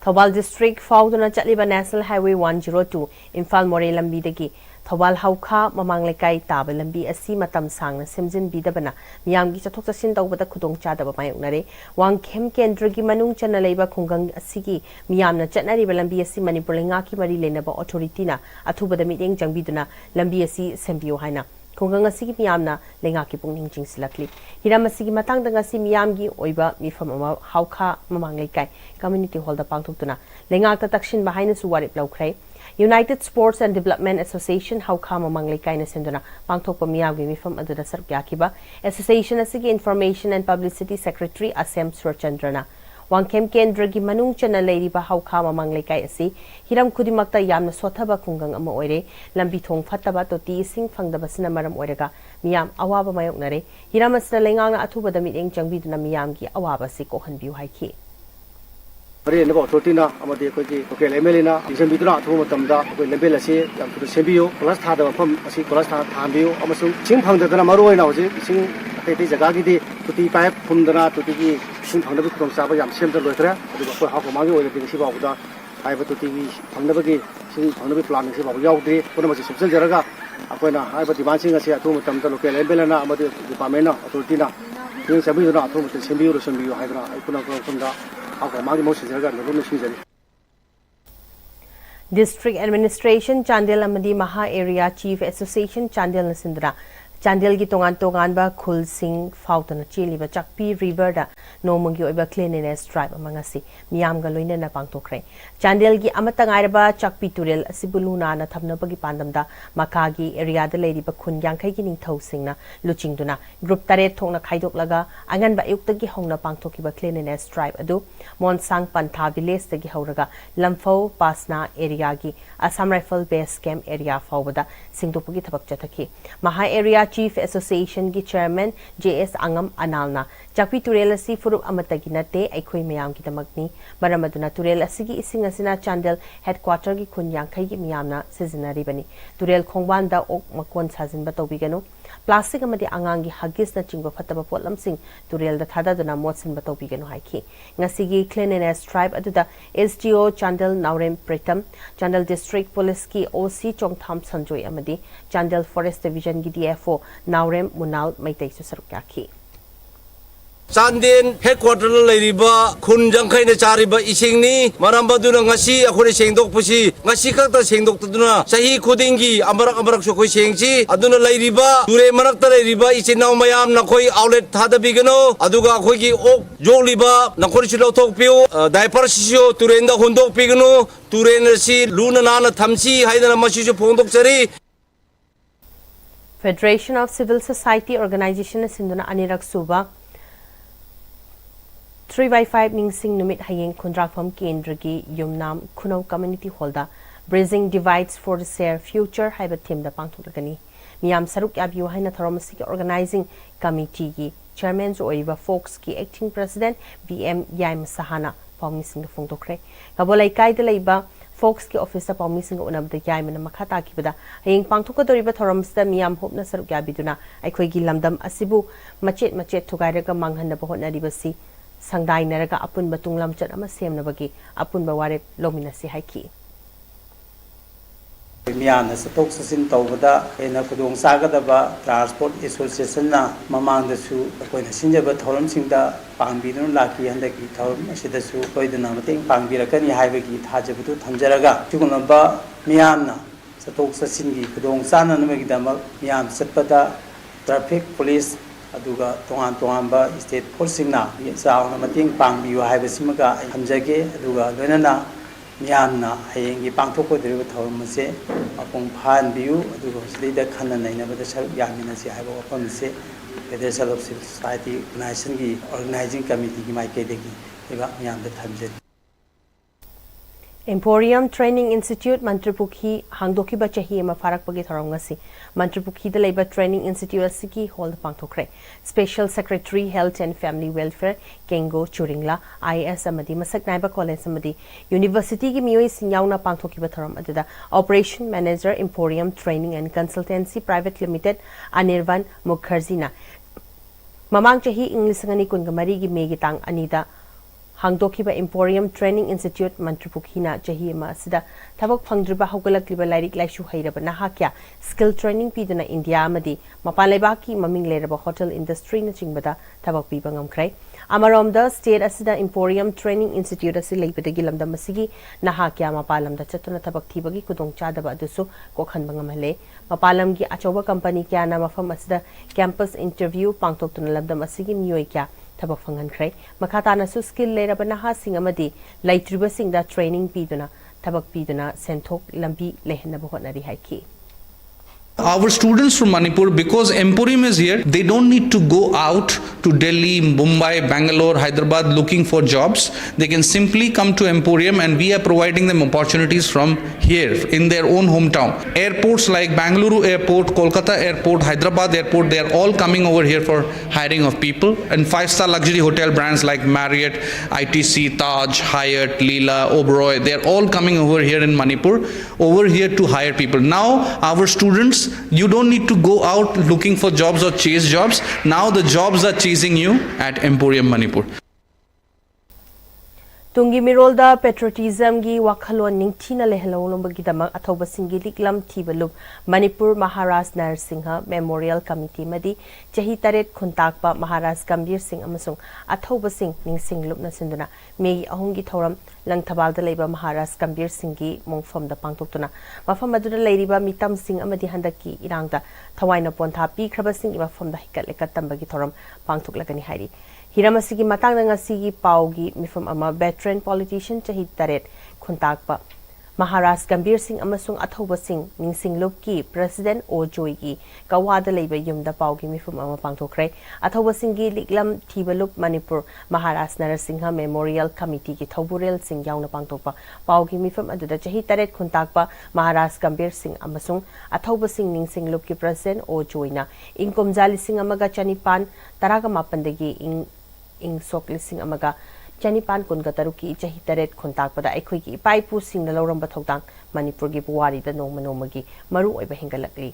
Thobal District Fauduna Chatliba National Highway 102 Imphal More Lambi dagi Thobal Hauka Mamang Lekai Taba Lambi asi matam sangna Simjin Bidabana Miyamgi chathok chasin tawbada khudong chadaba mayoknare Wangkhem Kendra gi manung chana leiba khungang asigi miyamna chatnariba lambi asi Manipur lengaki mari lenaba authority na athubada meeting jangbiduna lambi asi sembiyo haina Kungang asigi miyamna lengaki pungning jingsilakli hiram asigi matang dang asi miyamgi oiba mifam ama hauka mamang lekai community hall da pangthukuna lengak ta takshin bahaina suwarip laukrai United Sports and Development Association hauka mamang lekai na senduna pangthokpa miyamgi mifam aduda sarpyakiba association asigi information and publicity secretary Asem Surchandrana Wangkhem Kendra gi manung chana leiriba hauka mamang lekai asi hiram khudimakta yamna sothaba khungang ama oire lambi thong phataba toti sing phangdaba sina maram oirega miyam awaba mayoknare hiram asna lenganga athuba da miteng changbiduna miyam gi awaba si kohan biu haiki Hari ini bawa trotina, amadi kau ki local MLA na, disem itu na atau macam dah, kau lembel lasi, yang tu sembiu, kelas thada apa, asi kelas thada thambiu, amasuk sing phang dana maru ina oje, sing tadi jaga gitu, tuti pipe pun dana, tuti ki sing phang dapat kurang sabar jam siam terlalu terah, jadi kau hak magi oje dengan si bawa kuda, pipe tuti phang dapat ki sing phang dapat plan si bawa jauh deh, kau masih subsel jaraga, apa na, pipe di mancing asi atau macam dah local MLA na, amadi di pamena atau tina, yang sembiu na atau macam sembiu, hai na, ikut nak kau dah. District Administration Chandel Amadi Maha Area Chief Association Chandel Nasindra Chandel gi tongan ba Khul Singh Fautana Chili ba Chakpi River da nomangi oiba cleanliness drive amangasi miyam ga loina na pangtokre Chandel gi amatangai ba Chakpi Turel asibuluna na thamna bagi pandam da makagi area da leiri ba khun yangkai gi ningthau singna luchingduna group tare thongna khaidok laga angan ba yukta gi hongna pangthoki ba cleanliness drive adu Monsang Pantha village da gi hauraga Lamphau Pasna area gi Assam Rifle Base Camp area fawbada singdopugi thabak chathaki Maha Area Chief Association ki Chairman JS Angam Analna Chakpi Turel asi furup amatagi nate aikhoi mayam ki tamakni maramaduna Turel asigi ising asina Chandel headquarter ki khunyang khai ki miyamna seasonary bani Turel khongban da ok makon sajin ba tobiganu plastic amadi angang gi hagis na chingba phataba potlam sing Turel da thada duna motsin ba tobiganu haiki ngasigi cleanliness tribe aduda SGO Chandel Naurem Pritam Chandel District Police ki OC Chongtham Sanjoy amadi Chandel Forest Division ki DFO Naurem Munal Maitai su saruk yaki Chandin headquarter leiriba khun jangkhaina chariba isingni marambaduna ngasi akhore sengdok pusi ngasi kakta sengdok taduna sahi khudingi amarak so khoi sengchi aduna leiriba ture manakta leiriba isinau mayam na khoi outlet thadabigano aduga khoi gi ok joliba na khori chilo thok piu diaper sisio turenda hundok pigano turen si luna nana thamsi haidana masisu phongdok chari. Federation of Civil Society Organization Sinduna Anirak Suba 3x5 Ningsing Numit Hayeng Kundrakfam Kendragi Yumnam Kuno Community Holda Bridging Divides for the Share Future Haiba Team the Pangtulagani Miyam Saruk Yabu Haina Tharomasiki Organizing Committee Gi Chairman Oiva Fox Ki Acting President BM Yaim Sahana Paumising the Fungtokre Kabolai Kaida Laiba Fox ki officer Paumising Unab the Yaim and Makata Kibada Hayeng Pangtuka Doriba Tharamsta Miyam Hope na Saruk Yabiduna Aikoigi Lamdam Asibu Machet Tugairaga Manghana Bohona Ribasi Sangdai Naraga Apun Batung Lamchat Ama Sem Nabagi Apun Bawarep Lominasi Haiki. Miana Satok Sasin Tawada in a Kudung Sagadaba Transport Association Mamang the Su, when a Sinjaba Thorum Sinda, Pambino Laki and the Gitar, Shidasu, Koidanating, Pambirakani Highway, Hajabutu, Tanjaraga, Chugunaba, Miana, Satok Sasingi, Kudung Sana Namagidama, Miam Sepada, Traffic Police. Aduga Toamba State Forcingna, Sound Mating Pambi, Hibasimaga, Hamjage, Aduga, Venana, Miamna, Hayangi Pangtoko, the River upon Pan View, Aduga, Leader Kanan, never the Shell Yaminasi, I will upon say, Federation of Civil Society, Organizing Committee, my Kedegi, Miam the Tamjet. Emporium Training Institute Manipur Hangdoki Bachahi ma Farak Pagi Tharongasi Manipur the Labor Training Institute Siki Hold Pangtokre Special Secretary Health and Family Welfare Kengo Churingla IS Amadi Masak Naiba College Amadi University Gi Mioi Sinyauna Pangtoki Batharam Adida Operation Manager Emporium Training and Consultancy Private Limited Anirvan Mukherjee Mamang Chahi English Ngani Kungamari Gi Megitang Anida Hangdokiba Emporium Training Institute Mantripukina Jahi Masida Tabak Pangdriba Hogalak Liberarik Laishu Hairaba Nahakya Skill Training Piduna India Amadi Mapalebaki Maming Leraba Hotel Industry Nachingbada Tabak Pibangam Kray Amaromda State Asida Emporium Training Institute Asilabida Gilamda Masigi Nahakya Mapalam the Chatuna Tabak Tibagi Kudong Chadaba Dusu Kokhan Bangamale Mapalam Gi Achoba Company Kiana Mafam Asida Campus Interview Pangtok Tunalabda Masigi Mioika Tabak Fangan Kray, Makatana su skill later Banaha Singamadi, light tribusing that training Piduna, Tabak Piduna, Sentok, Lambi, Lehenabahonari Haiki. Our students from Manipur, because Emporium is here, they don't need to go out to Delhi, Mumbai, Bangalore, Hyderabad looking for jobs. They can simply come to Emporium and we are providing them opportunities from here in their own hometown. Airports like Bangalore Airport, Kolkata Airport, Hyderabad Airport, they are all coming over here for hiring of people. And 5-star luxury hotel brands like Marriott, ITC, Taj, Hyatt, Leela, Oberoi, they are all coming over here in Manipur, over here to hire people. Now our students, you don't need to go out looking for jobs or chase jobs. Now the jobs are chasing you at Emporium Manipur. Tungi Mirolda Patriotism Gi Wakhalon Ningtina Lehelolomba Gidamak Atoba Singilik Lam Tibalup Manipur Maharaj Narsingha Memorial Committee Madi Jahi Taret Kuntakpa Maharaj Gambir Singh Amasung Atoba Singh Ningsing Lup Nasinduna Mei Ahungi Thoram Lang Tabalda Leba Maharaj Gambir Singhi Mongfom the Pangtutuna Mafam Madura Ladiba Mitam Singh Amadi Handaki Irangda Tawaina Ponta Pi Krabasing Iba from the Hikat Lekatambagi Thoram Pangtuk Lagani Hari Hiramasigi matang na ngasigi paugi mifam ama veteran politician Chahi Taret Kuntakpa Maharaj Gambir Singh amasung Athoba Singh Ningsing Lupki President Ojoigi Kawada Leba Yumda paugi mifam ama pangtokre Athoba Singhi Liklam Tibalup Manipur Maharaj Narasingha Memorial Committee ki Thoburel Singh Yauna pangtokpa paugi mifam aduda Chahi Taret Kuntakpa Maharaj Gambir Singh amasung Athoba Singh Ningsing Lupki President Ojoina Inkomjali Singh amaga Chanipan Taraga Mapandagi ing sok lising amaga Chanipan Kungataruki Chahi Taret Kuntakpada Equiki Paipu Sing the Loram Batotang Manipur gi Puari the Nomanomagi Maru Ebehingalakli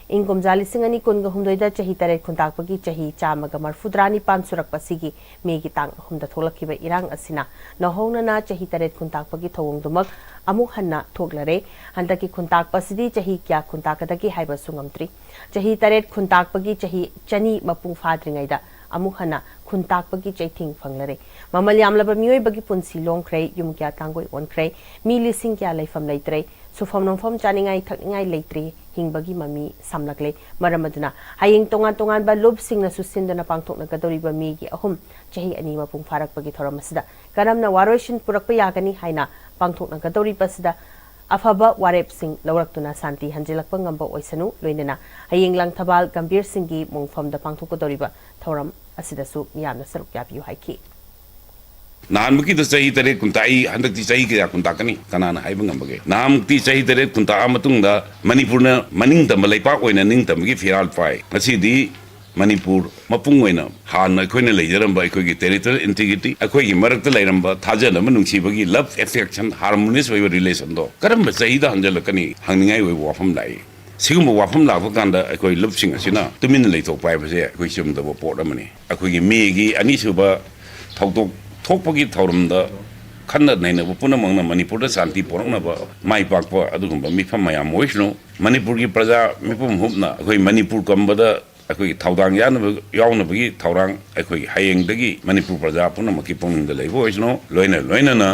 Ingomjali Singani Kunga Humdoida Chahi Taret Kuntakpagi Chahi Chamaga Marfudrani Pan Surak Pasigi Megitang Humda Tolakiba Irang Asina Nahona na Chahi Taret Kuntakpagi Tawong Dumak Amuhanna Toglare Handaki Kuntakpasidi Chahi Kya Kuntakadaki Haiba Sungamtri Chahi Taret Kuntakpagi Chahi Chani Mapung Fadringaida amuk hana khuntakpagi chaiting phanglare mamal yamlaba mioibagi punsi longkrai yum kya tangoi onkrai mi lising kya laifam leitre sufam nongfam chaningai thakningai leitre hingbagi mami samlakle maramaduna haying tongan ba lob singna susindana pangthokna kadoriba mi gi ahum chahi ani mapung farakpagi thoramasida karamna waroishin purakpa yagani haina pangthokna kadoriba sida afaba warep sing lawraktuna santi hanjilakpa ngamba oisanu loinena haying lang thabal gambir singgi mongfam da pangthokadoriba thoram asidasu miyamna saruk yabiu haiki नामकी तो सही तरह कुंताई हंदक ती सही क्या कुंता कनी कनाना हाइबंग नंबगे नाम ती सही तरह कुंता मतुंगदा मणिपुर न मनिंग तम लेपा ओइना निंग तमगी फिराल पाई मसीदी मणिपुर मपुंग ओइना हान अखोइना लेजरंबा अखोइगी टेरिटोरियल इंटीग्रिटी अखोइगी मरकत लेरंबा थाजन म नुंसीबगी love affection harmonious way relation दो करम सहीदा हंजलकनी हंगनिंगाई वे वाफम लाई सिगुम वाफम लाफो कांदा अखोइ लुपसिंग असिना तुमिन लेथोक पाइबसे अखोइ सुमदबो पोर्ट अमनी अखोइगी मेगी अनिसुबा थौतोक थोपगी थौरमदा खन्ना नैनबो पुनमंगना मणिपुर शांति पोरंगनबा माइ पाकपा अदुगुंबा मिफम मयाम मोइसनो मणिपुर की प्रजा मिपुम हुबना अखोइ मणिपुर कमबदा अखोइ थौदांग यावनबगी थौरांग अखोइ हायेंगदगी मणिपुर प्रजा पुनमकी पोंगदा लेबो ओइसनो लोइना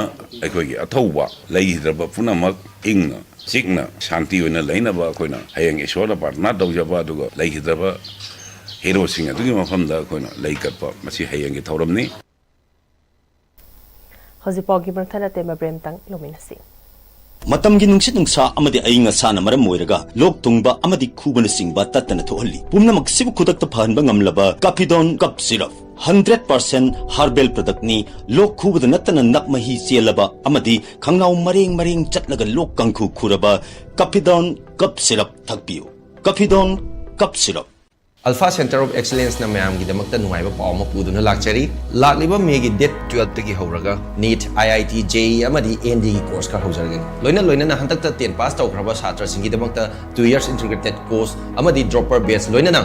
अखोइ अथौबा लेहिद्रबा पुनमक इंगना सिगना शांति ओइना लेनबा अखोइना हायेंग ईश्वरदा प्रार्थना तौजबा अदुगा लेहिद्रबा hero Singh अदुगी मफमदा अखोइना लेकतपा Masih हायेंगी थौरमनी Hozipogi Berthana Tema Bremtang Luminasi. Matamgi nungsit nungsa amadi ayinga sana maram moiraga lok tungba amadi khubana singba tatana thohalli pumna maksibu khudakta phanba ngamlaba Kapidon Cup Syrup 100% herbal product ni lok khubada natana nakmahi chelaba amadi khangnau mareng chatlaga lok kangkhu khuraba Kapidon Cup Syrup thakpiu Kapidon Cup Syrup Alpha Center of Excellence na mayam gidamakta nungaiba paw ma puduna lakchari lakliba megi date 12 tagi horaga NEET IIT JEE amadi ND gi course ka hojarga loina na hantakta 10 pass tawkraba satra singi damakta 2 years integrated course amadi dropper batch loina na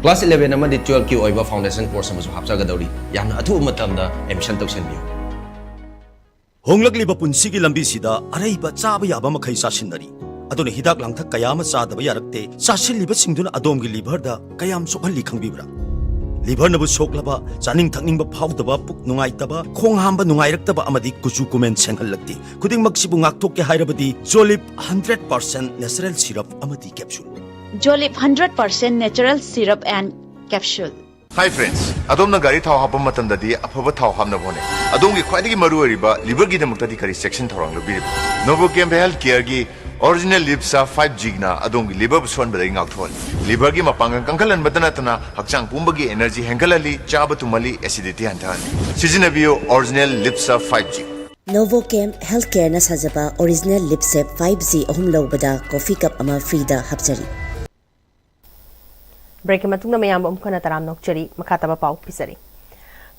class 11 amadi 12 ki oiba foundation course amasu hapchaga dawri yamna athu matamda admission tawsenbiu honglakliba punsigi lambi sida araiba chaba yaba makhai sasinari adone hidak langthak kayama sadaba yarakte sasilliba singduna adomgi liver da kayam sokhalli khangbibra liver nabu soklaba chaning thakningba phawdaba puk nungaitaba khong hamba nungairakaba amadi kuchu kumen senghallakti khuding maksibu ngakthok ke hairabadi Jolip 100% natural syrup amadi capsule Jolip 100% natural syrup and capsule Hi friends, adom na gari thau hapam matam dadi afaba thau hamna bone. Adom gi khwaidagi maru oriba liver gi damukta di kari section thorang lo biri. Novocam health care gi original lipsa 5G na adom gi liver buson badai ngak thol. Liver gi mapangang kangkalan badana tana hakchang pumbagi energy hengalali chaba tumali acidity hantan. Sizinabiyo original lipsa 5G. Novocam Healthcare na sajaba original lipsep 5G ahum lobada coffee cup ama free da hapchari. Break matungna mayam umkana taram nokchari makataba pau pisari.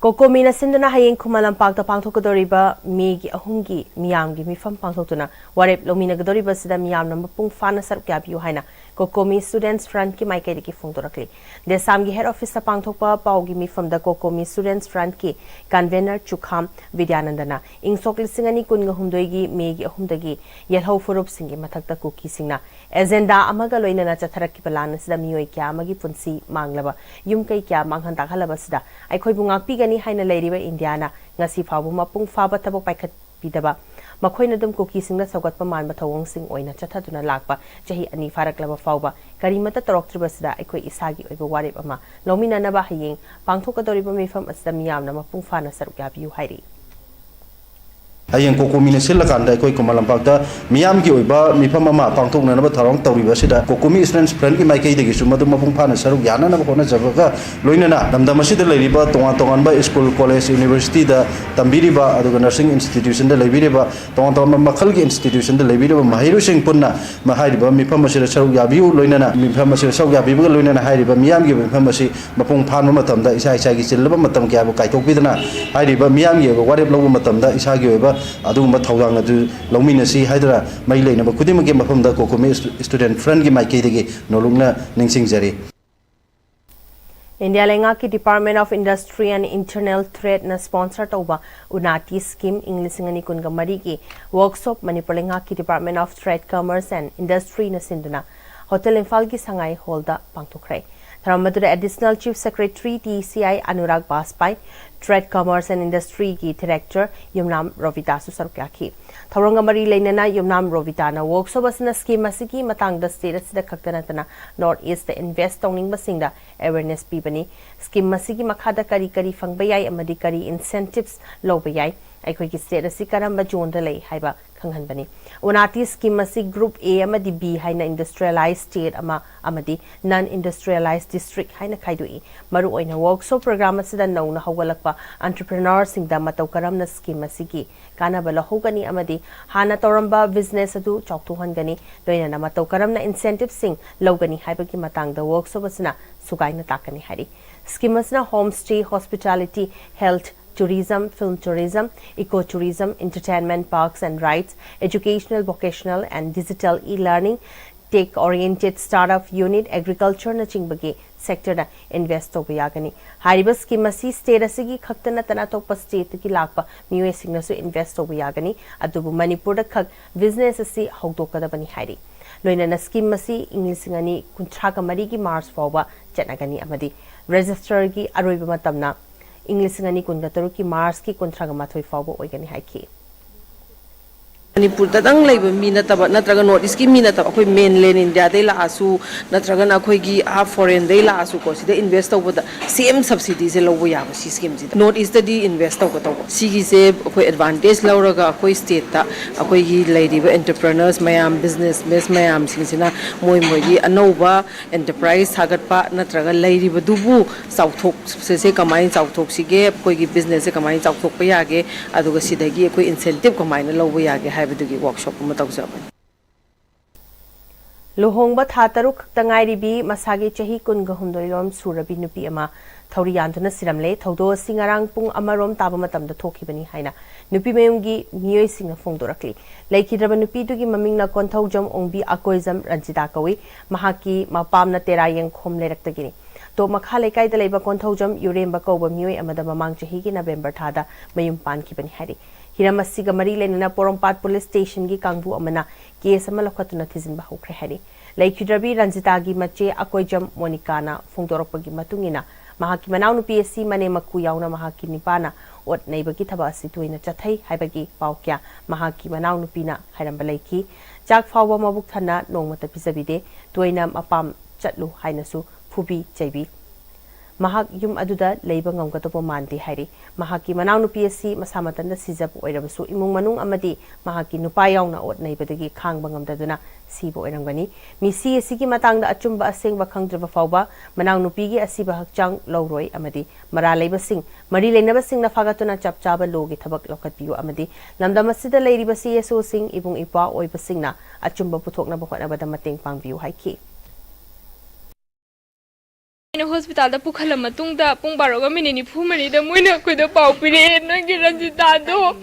Koko mina sinduna hayeng kumalam pagta pangthokadoriba megi ahungi miyamgi mifam pangthokuna warep lomina gadoriba sida miyam namba pung fana saruk yabiu haina Kokomi Students Front ki maikari ki phongdorakli desamgi head office sa pangthokpa paugi mifam da Kokomi Students Front ki convener Chukham Vidyanandana ingsok lisingani kunga humdoigi megi ahumdagi yelhau furup singi mathakta kuki singna agenda amaga loina na chatharak ki balan sida miyoi kya amagi punsi manglaba yum kai kya manghan takhalaba sida aikhoi bungakpi gani haina leiriba Indiana ngasi phabu mapung phaba tabok paikhat pidaba makhoi nadum kuki singna sagatpa manba thawong sing oina chathaduna lakpa chahi ani faraklaba fawba karimata toroktriba sida aikhoi isagi oiba warep ama lomina na ba hayeng pangthokadoriba mifam asda miyamna mapung fana saruk yabiu hairi Ayang kokomi ne sila kanda koi kumalampakta miyam ki oiba mifam ama pangthok na ba tharong tawriba sida kokomi students friend ki maikai degi sumadu mapung phana saruk yana na khona jabaga loina na damdam asida leiriba tongan ba school college university da tambiriba aduga nursing institution da leiriba tongan makhal ki institution da leiriba mahiru sing punna mahariba mifam asida saruk yabiu loina na mifam asida saruk yabiba loina na hairiba miyam ki mifam asi mapung phana matam da isa gi silba matam kya ba kaitok bidana hairiba miyam gi warep lobu matam da isa gi oiba adugumba thawang adu longminasi haidra mai leina ba khudimagi mafamda Kokomi student friend gi maikei degi nolungna ningsingjari India lenga ki Department of Industry and Internal Trade na sponsor tauba unati scheme inglisingani kunga mari ki workshop Manipur lenga ki Department of Trade Commerce and Industry na sinduna Hotel Imphal ki Sangai Hall da pangthokre. Tharamadura Additional Chief Secretary TCI Anurag Baspai, Trade Commerce and Industry ki Director Yumnam Rovita su sarkyaki. Tharongamari Lainana Yumnam Rovitana workshop asina scheme asiki matang da state asida khaktanatana North East the invest tongning basinda awareness pibani scheme asiki makhada kari fangbayai amadi kari incentives lowbayai aikoi ki state asi karamba jonda lei haiba khanghanbani unati scheme asi group A amadi B haina industrialized state amadi non industrialized district haina khaidui maru oina workshop program asida nauna hawalakpa entrepreneurs singda matau karamna scheme asiki kana bala hogani amadi hana toramba business adu chautuhangani loina na matau karamna incentive sing logani haibaki matangda workshop asina sugaina takani hari scheme asina homestay hospitality health tourism, film tourism, eco-tourism, entertainment parks and rides, educational, vocational and digital e-learning, tech-oriented startup unit, agriculture na chingbagi sector na invest over yagani. Hariba scheme asi state asigi khaktana tana tokpa state ki lakpa miwe singna su invest over yagani. Adubu Manipur da khak business asi hogdokada bani hari. Loina na scheme asi English ngani kuntraga mari ki Mars fawba chatnagani amadi register ki aroiba matamna English ngani kungataro ki Mars ki kuntraga mathoi fawbo oigani haiki. Manipur tadang laiba mi nataba natraga North East ki mi nataba akoi mainland India dai la asu natraga na akoi gi a foreign dai la asu ko sida invest tawba same subsidy se lobo ya si scheme ji North East di invest tawba si gi se akoi advantage lauraga akoi state ta akoi gi laidiba entrepreneurs mayam business mayam singsina moi gi anova enterprise sagat pa natraga laidiba dubu sauthok se kamai sauthok sige akoi gi business se kamai sauthok pa yage aduga sidagi akoi incentive kamai na lobo yage workshop Lohongba Thataruk Tangairibi Masagi Chahi Kungahumdoilom Surabi Nupi Ama Tauriantana Siramle, Todo Singarang Pung Amarom Tabamatam the Tokibani Haina, Nupi Meungi, Mue Singa Fongdorakli, Lake Hidrabanupi to Gimamina Kontojam Ongbi Akoizam Ranjidakawi, Mahaki, Mapamna Terayang Kom Leratagini. To Makhale Kai the Labor Kontojam, Uremba Koba Mue Amadama Mang Chahigi November Tada, Mayum Pan Kibani Hari. Hiramasiga Marile na Porompat Police Station gi Kangbu Amana, case Malakatuna Tizin Bahukre Hari. Lake Hidrabi Ranjitagi Mache Akoijam Monikana, Fungdoropagi Matungina, Mahaki Manau PSC Mane Makuyauna Mahaki Nipana, what neighbor Gitabasi to in a Chatai, Hibagi, Paukia, Mahaki Manau Nupina, Hirambaleki, Jack Fawa Mabuktana, no Mata Pisabide, Duinam Apam, Chatlu, Hainasu, Pubi, JB. Mahak yum aduda labor ngangkatopo manti hari. Mahaki manau nu PSC masamatan da sizap oirabasu imung manung amadi mahaki nupayaw na ot na ibadagi khang bangam daduna sibo oirangani. Misi asigi matang da achumba asing bakang draba fawba manau nu pigi asiba hakchang lawroi amadi maralay basing marilay na basing na fagatuna chapchaba logi tabak lokat piyo amadi namdamasida layri basi yeso sing ibung ipa oy basing na achumba putok na bakwa na badamating pang view haiki. Hospital da pukhala matung da pung baroga minini phumani da moina koi da pau pire na gi Ranjita do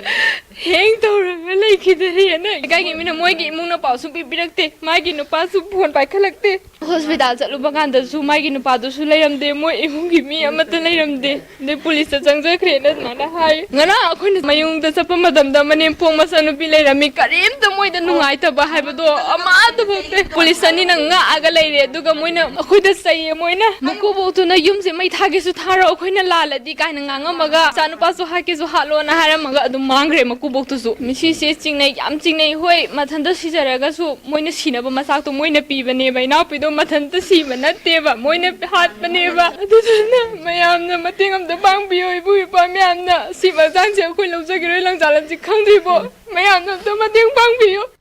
heng toranga lai khidari na ga gi mina moi gi imung na pau su birakte mai gi no pa su phone pai khalakte hospital chalu bagan da su mai gi no pa do su leiramde moi imung gi mi amata leiramde de police ta changja khre na na hai ngana akhoi mayung da chapa madam da manem pong masanu pi leirami karim ta moi da nungai ta ba hai ba do ama da bokte police ani na nga aga leire duga moina akhoi da sai moina ko to na yum se mai thage su thara khoina lala di kaina nganga maga sanu pa su hake su halo na hara maga adu mangre maku bok tu su misi se chingnai yam chingnai hoi mathanda sijaraga su moina sina ba masak to moina pi bane bai na pi do mathanda si bana te ba moina hat bane ba adu na mayam na mating am da bang bi oi bu pa myam na si ba jang se khoi lo jagiroi lang jalan ji khangri bo mayam na to mating bang bi yo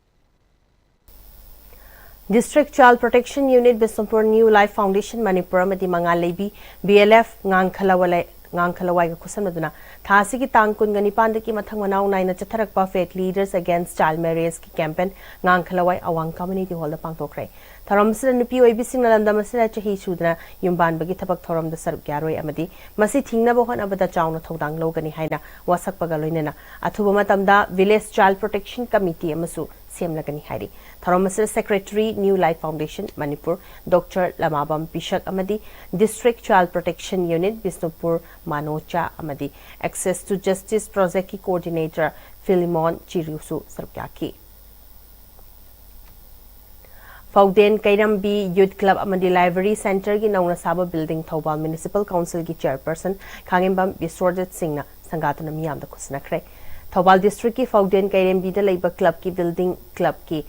District Child Protection Unit Bisampur New Life Foundation Manipur Madi Mangalebi BLF Ngang Khalawai Kusamaduna Thasiki Tangkun Ganipandaki Matangmanau Nine Chatarakpa Fake Leaders Against Child Marriage campaign Ngang Khalawai Awang Community Hall the Pangtokre Tharamsila Nupi Bising Nalandamasila Chahi Sudra Yumban Bagi Tabak Thoram the Sarab Garoi Amadi Masi Tingna Bohan Abada Chowna Todang Logani Haina Wasak Pagaloinena Atubamatamda Village Child Protection Committee Amasu Semlagani Hari Tharamasila Secretary New Life Foundation Manipur Dr. Lamabam Pishak Amadi District Child Protection Unit Bisnupur Manocha Amadi Access to Justice Project Coordinator Philemon Chirusu Sarpyaki Fauden Kairambi Youth Club amadi Library Center gi nauna saba building Thobal Municipal Council gi chairperson Khangembam Biswarjit Singh na sangatuna miyam da kusnakre. Thobal District ki Fauden Kairambi da leiba club ki building club ki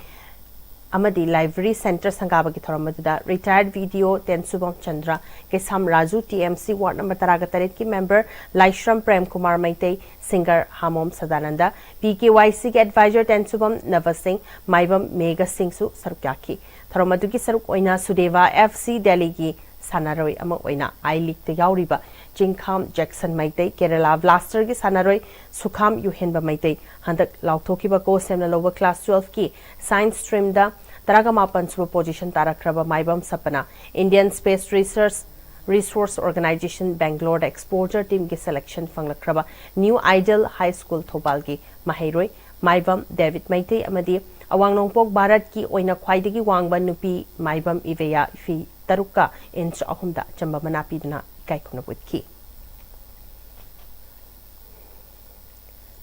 amadi Library Center sangaba ki thoramada retired video Tensubam Chandra ke Sam Raju TMC Ward number 38 ki member Laishram Prem Kumar Maitei singer Hamom Sadananda PKYC ke advisor Tensubam Navasing Maibam Mega Singh su sarukyaki thoramadu ki saruk oina Sudeva FC Delhi ki Sanaroi ama oina I League te yauriba Jinkham Jackson Maitei Kerala Blaster ki Sanaroi Sukham Yuhenba Maitei handak lauthoki ba ko semna lower class 12 ki science stream da Taragamapan Super Position Tarakraba Maibam Sapana Indian Space Resource Organization Bangalore Exposure Team ki selection Fanglakraba New Idol High School Thobal ki Mahairoi Maibam David Maitei amadi Awangnongpok Bharat ki oina khwaidagi wangba nupi Maibam Iveya fi taruka inch ahumda chamba manapi duna kaikuna witki.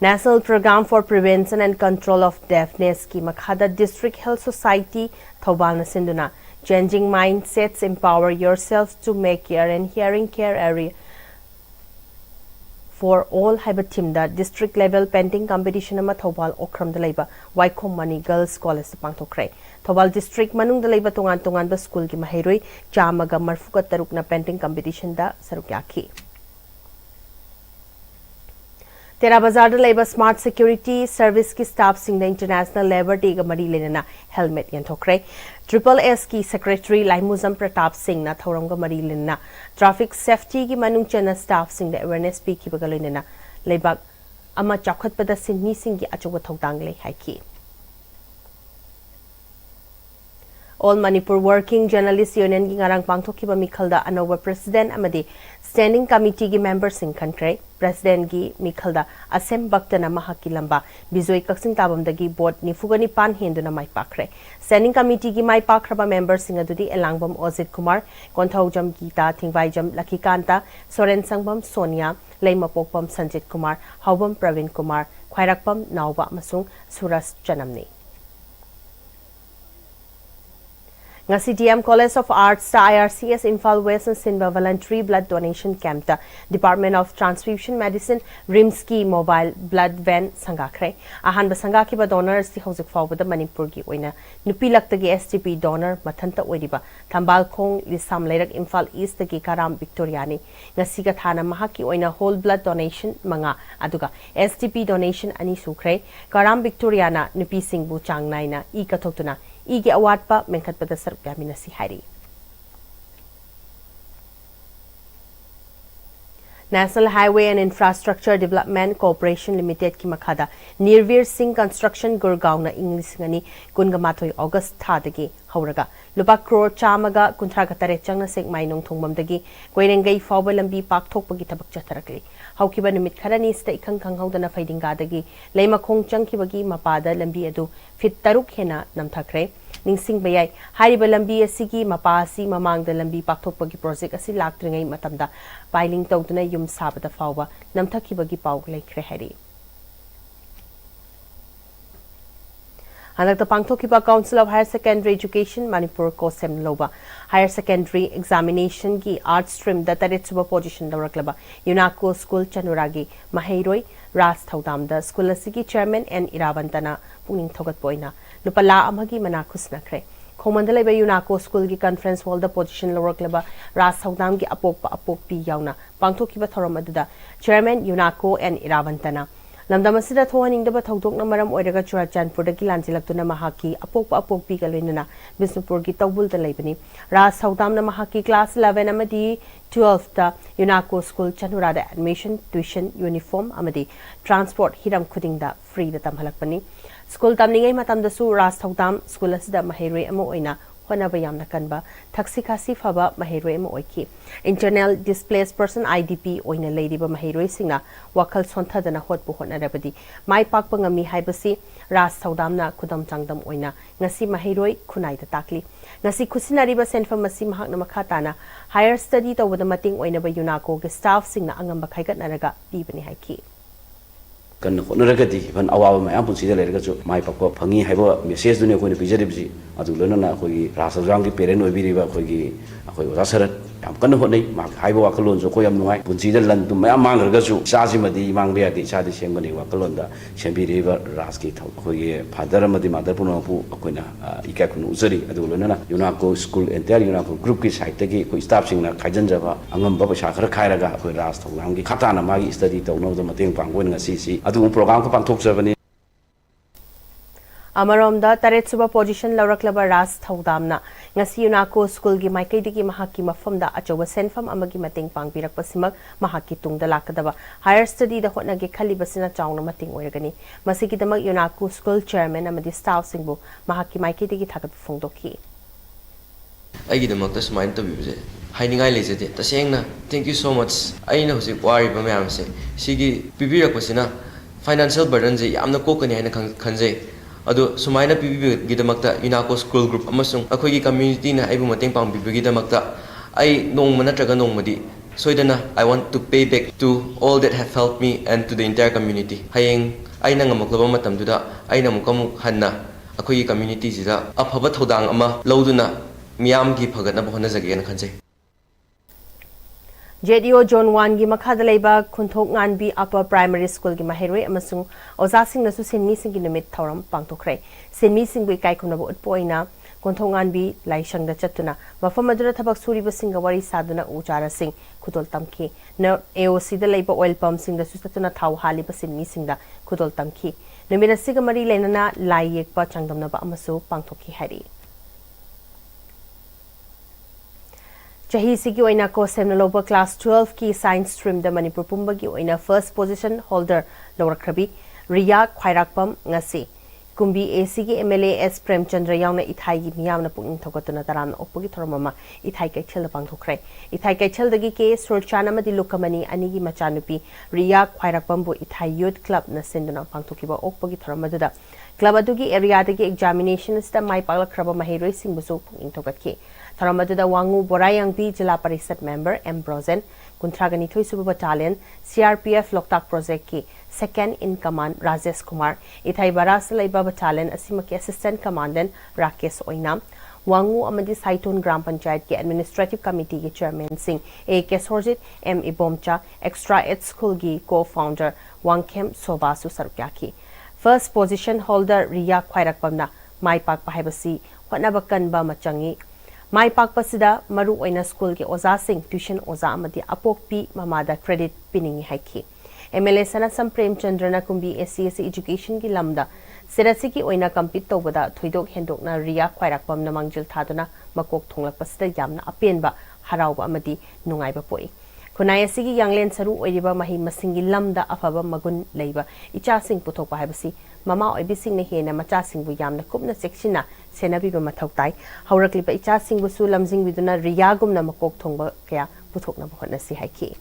National Program for Prevention and Control of Deafness ki Makhada District Health Society Thobal na sinduna changing mindsets empower yourselves to make care and hearing care area for all haiba timda district level painting competition ama Thobal okram da leiba Waikhom Mani Girls College pangthokre. Thobal District manung da leiba tungan ba school ki mahairoi chamaga marfuka taruk na painting competition da sarukyaki. Tera Bazar da leiba Smart Security Service ki staff sing da International Labor Day ga mari lenana helmet yanthokre. Triple S ki Secretary Laimuzam Pratap Singh na thorong ga mari lenana Traffic Safety ki manung chana staff sing da awareness speak ki baga lenana leibak ama chakhat pada sinni sing ki achoba thotang le haiki. All Manipur Working Journalists Union ki ngarang pangthoki ba mikhalda anoba President amadi Standing Committee ki members sing country President ki mikhalda Asem Baktana mahaki lamba Bizoi Kaksing Tabam dagi board ni fugani pan henduna mai pakre Standing Committee ki mai pakraba members sing adudi Elangbam Ozit Kumar Konthaujam Gita Thingvaijam Lakikanta Soren Sangbam Sonia Leimapokpam Sanjit Kumar Haubam Pravin Kumar Khwairakpam Nauba Masung Suras Chanamni. Ngasi DM College of Arts sa IRCS Imphal West and Sinba Voluntary Blood Donation Camp ta Department of Transfusion Medicine Rimski Mobile Blood Van Sangakre ahan ba sangaki ba donors ti hojik fawbada Manipur gi oina nupi laktagi STP donor mathanta oiriba Thambal Khong Lisam Leirak Imphal East gi Karam Victoriani ngasi ga thana mahaki oina whole blood donation manga aduga STP donation ani sukre Karam Victoriana nupi singbu changnaina I kathoktuna Igi award pa mengkat pada sarupya minasi hari. National Highway and Infrastructure Development Corporation Limited ki makhada Nirvir Singh Construction Gurgaon na English ngani kungamathoy August thadagi hauraga lupa crore chamaga kunthraga tare changna sek mainong thongmam dagi koirengai fawba lambi pakthokpagi tabak chatharakli haukiba numit kharani sta ikhang khanghaudana faidinga dagi leimakhong changkibagi mapada lambi adu fit taruk hena namthakre ningsing bayai hariba lambi asigi mapasi mamangda lambi pakthokpagi project asi laktringai matamda piling tawduna yum sabada fawba namthakibagi paw laikre hari. Hanakta pangthokiba Council of Higher Secondary Education Manipur ko semloba Higher Secondary Examination ki art stream da tarit suba position dawraklaba UNACO School Chanuragi Mahairoi Ras Thaudamda School asigi Chairman and Iravantana pungning thogat poina lupala amagi manakus nakre Khomandalai ba UNACO School ki conference hall da position lawraklaba Ras Thaudam ki apokpi yauna pangthokiba thoram aduda Chairman UNACO and Iravantana Lamdamasida thohaning da bathodok na maram oiraga Churachandpur da kilanjilaktuna mahaki apokpi kalwenana Bisnupur gi tawbul da laibani Ras Thaudam na mahaki class 11 amadi 12 da UNACO School Chanura da admission tuition uniform amadi transport hiram khuding da free da tamhalakpani School tamningai matam da su Ras Thaudam School asida mahairoi ama oina honaba yamna kanba thaksika faba mahairoi ama oiki internal displaced person IDP oina leidiba mahairoi singna wakal sonthadana hotbu honarabadi mai pakpa ngami haibasi Ras Thaudamna kudam changdam oina ngasi mahairoi khunai da takli ngasi khusinariba senfam masi mahakna makhatana higher study tawada mating oina ba UNACO ge staff singna angamba khaigat naraga pibani haiki kan honoragati ban awawa mayam punsida leragachu mai pakpa phangi haiba message dune koina pijaribji adu lona khoi rasajang gi parent oibiriba khoi oja sarat yam kan honai ma haiba wakalon jo koyam nungai punsida lan tum mayam mangragachu saji madi mangbe ati sadi sembani wakalon da sembiriba raski khoi father madi mother punapu koina ika kun uzari adu lona yunako school entire yunako group ki site tagi khoi staff sing na khajan jaba angam ba paisa khara khairaga khoi ras thongam gi khata na magi study tawno da mateng pangwen ngasi si adu program ko pangthok jabani Amaromda taret suba position laurakhlaba ras thaudamna ngasi unako school gi maikaidigi mahaki mafamda achoba senfam amagi mateng pangbirak pasimak mahaki tungda lakadaba higher study da hotna ge khali basina chauna mating oirgani masigi damak unako school chairman amadi staff singbu mahaki maikaidigi thagat phongdoki aigi damak ta smain to bibje hainigai lejete tasengna thank you so much aina hosi wari ba mayam se sigi pibirak pasina financial burden je yamna kokani haina khanjai adu sumaina PBB gidamakta Unako school group amasung akhoi community na aibu mateng pangbibu gidamakta ai nongma natraga nongmadi soidana I want to pay back to all that have helped me and to the entire community hayeng aina ngamaklaba matamduda aina mukamuk hanna akhoi community sida afaba thodang ama loduna miyam gi phagatna bahona jage na khanjai JDO Zone 1 gi makhada leiba khunthok nganbi upper primary school gi mahirwe amasung ozasing nasu senmi sing gi numit thoram pangtokre senmi sing bi kai khunaba utpoina khunthok nganbi laisang da chatuna mafam adura thabak suri ba sing wari saduna uchara sing khutol tamki na AOC da leiba oil pump sing da susatuna thau hali ba senmi sing da khutol tamki numira siga mari lenana lai yek pa changdamna ba amasu pangtokki hari Chahi sigi oina ko semna loba class 12 ki science stream da Manipur pumba gi oina first position holder lawrakrabi Riya Khairakpam ngasi kumbi AC gi MLA S Premchandra yauna ithai gi miyamna punging thokotuna taram opagi thormama ithai kai thil pang thokrai ithai kai thil dagi ke surchana madi lokamani ani gi machanupi Riya Khairakpam bu ithai youth club na sinduna pang thokiba opagi thormada club adugi area dagi examination sta mai pagla kraba mahiroi singbusu punging thokatki Tharamadada Wangu Borayangbi Jila Parisat member M. Brozen, Kuntragani Thuisubu Battalion, CRPF Loktak Project ki second in command Rajesh Kumar, Ithai Barasalaiba Battalion Asimaki Assistant Commandant Rakesh Oinam, Wangu Amadi Saitun Gram Panchayat ki Administrative Committee ki Chairman Singh, A.K. Sorjit, M. Ibomcha, Extra Ed School ki Co-Founder Wangkem Sobasu Sarukyaki. First position holder Riya Khairakpamna, Mai Pak Pahibasi, Wanabakan Ba Machangi, Mai Pakpasida Maru Oina School ke Oza Singh tuition Oza Amadi Apok P Mamada credit piningi haiki. MLA Sanasam Premchandra na kumbi SCSC education ki lamda Sirasi ki Oina compete tobada Thuidok Hendok na Riya Khairakpam na mangjil thaduna makok thonglakpasida yamna apenba harauba amadi nungaiba poi. Kunai asigi yanglen saru oiriba mahi masingi lamda afaba magun leiba icha sing puthokpa haibasi mama oibi sing na hena macha sing bu yamna kupna sectiona senabi ba mathoktai haurakliba icha sing bu su lamjing biduna riyagum na makok thongba kya puthokna bahona si haiki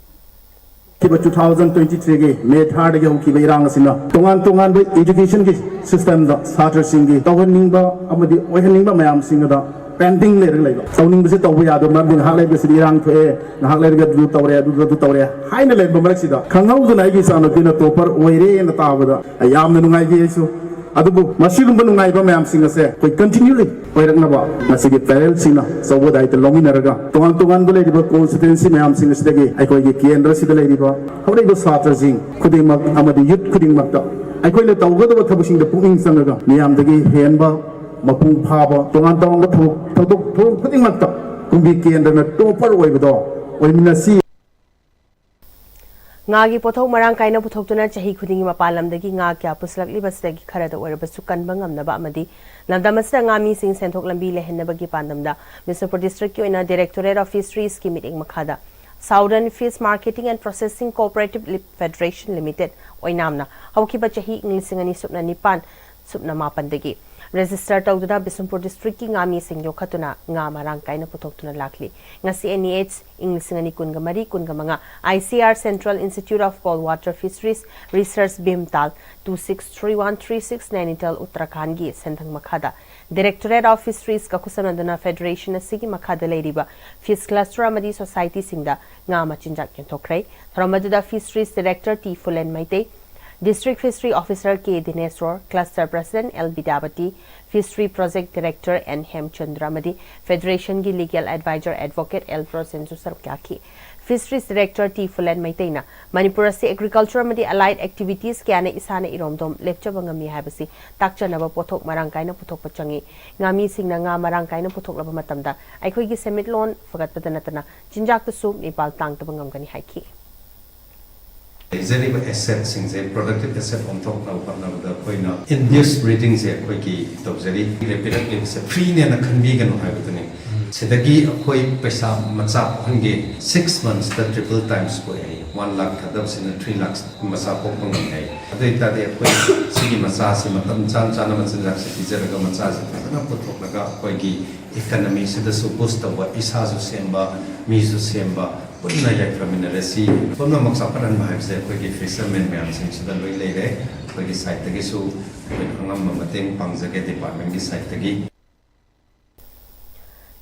2023 ge May 3rd ge hoki bairang asina tongan ba education ge system da satra sing ge tawning ba amadi oihaning ba mayam sing da pending le reg laiba tawning bise tawbu ya do mam ding hak le ge sirang thoe na hak le ge du tawre du tawre haina le ba marak sida khangau du nai gi sano pina topar oire na tawada ayam na nungai ge su adubu masirum ba nungai ba mayam sing ase koi continually oirak na ba masigi parallel sina so bo dai te longi na raga tongan bu le ba constituency mayam sing ase ge ai koi ge kendra sida le ba hore go satra sing khuding mak amadi youth khuding mak ta ai koi le tawga do thabusing da puing sangaga miyam dagi henba mapung phaba tongan tong ga thok khuding mak ta kumbi kendra na topar oi ba do oimina si Ngagi pothok marang kaina puthokuna chahi khudingi mapalamdagi nga kya puslakli basdagi kharada orabasu kanba ngamnaba amadi lamdamasda ngami sing senthok lambi lehenabagi pandamda Manipur district ki oina directorate of fisheries ki meeting makhada Southern Fish Marketing and Processing Cooperative Federation Limited oinamna hawkiba chahi inglisingani supna nipan supna mapandagi register tawduna Manipur district ki ngami sing yokhatuna nga marang kaina puthokuna lakli ngasi NEH inglisingani kungamari kungamanga ICR Central Institute of Coldwater Fisheries Research Bimtal 263136 Nainital Uttarakhand gi senthang makhada Directorate of Fisheries kakusanaduna Federation asigi makhada leiriba Fish Cluster amadi society singda nga machinjak yentokrai thramadada Fisheries Director T Fulen Maite District Fishery Officer K. Dineswar, Cluster President L. Bidavati, Fishery Project Director N. Hemchandra Madi, Federation ki Legal Advisor Advocate L. Prosensu Sarukaki, Fisheries Director T. Fulen Maitena, Manipur se Agriculture Madi Allied Activities Kiana Isana Iromdom, Lepchabangami Habasi, Takchanaba Potok Marangkaina Putok Pachangi, Ngami Singna Nga Marangkaina Putok Labamatamda, Aikogi Semit Loan, Fagat Patanatana, Jinjak the Soup, Nepal Tang Tabangam Haiki. Executive assets in productive asset on top of the point in this ratings a quickie topseri repeatedly is a free and a convenient happening. Sedagi a koi pesa matsap honge 6 months the triple times for 1 lakh kadams in 3 lakhs masapo pongai. They that they quite sigi masasi matam chan chana matsan city zeraga matsas na potok naga koigi economy se the supposed what isazu semba mizu semba Puna yak from Resi, Puna Moxaparan Vibes, Quiggy Fisherman, Mamsing, so the Lady, Quiggy site the Gisu, with Hangamating, Pangzake Department, site the Gi.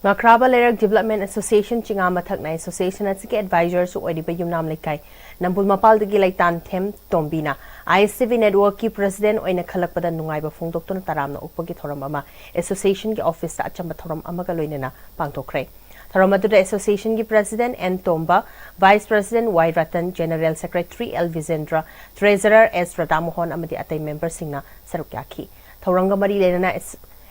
Makraba Lerak Development Association Chingama Thakna Association at Sike Advisors who Ediba Yumnam Likai, Nambul Mapal the Gilaitan Tem, Tombina, ISTV Network ki President Oina Kalapada Nungaiba Fung Dr. Taramna Upagi Thoramama, Association ki Office at Chambatoram Amagaloinana, Pantokre. Tharamadu Association ki President N. Tomba, Vice President Y. Ratan, General Secretary L. Vizendra, Treasurer S. Radamohon Amadi Atay Member Singna Sarukyaki. Tharangamari Lena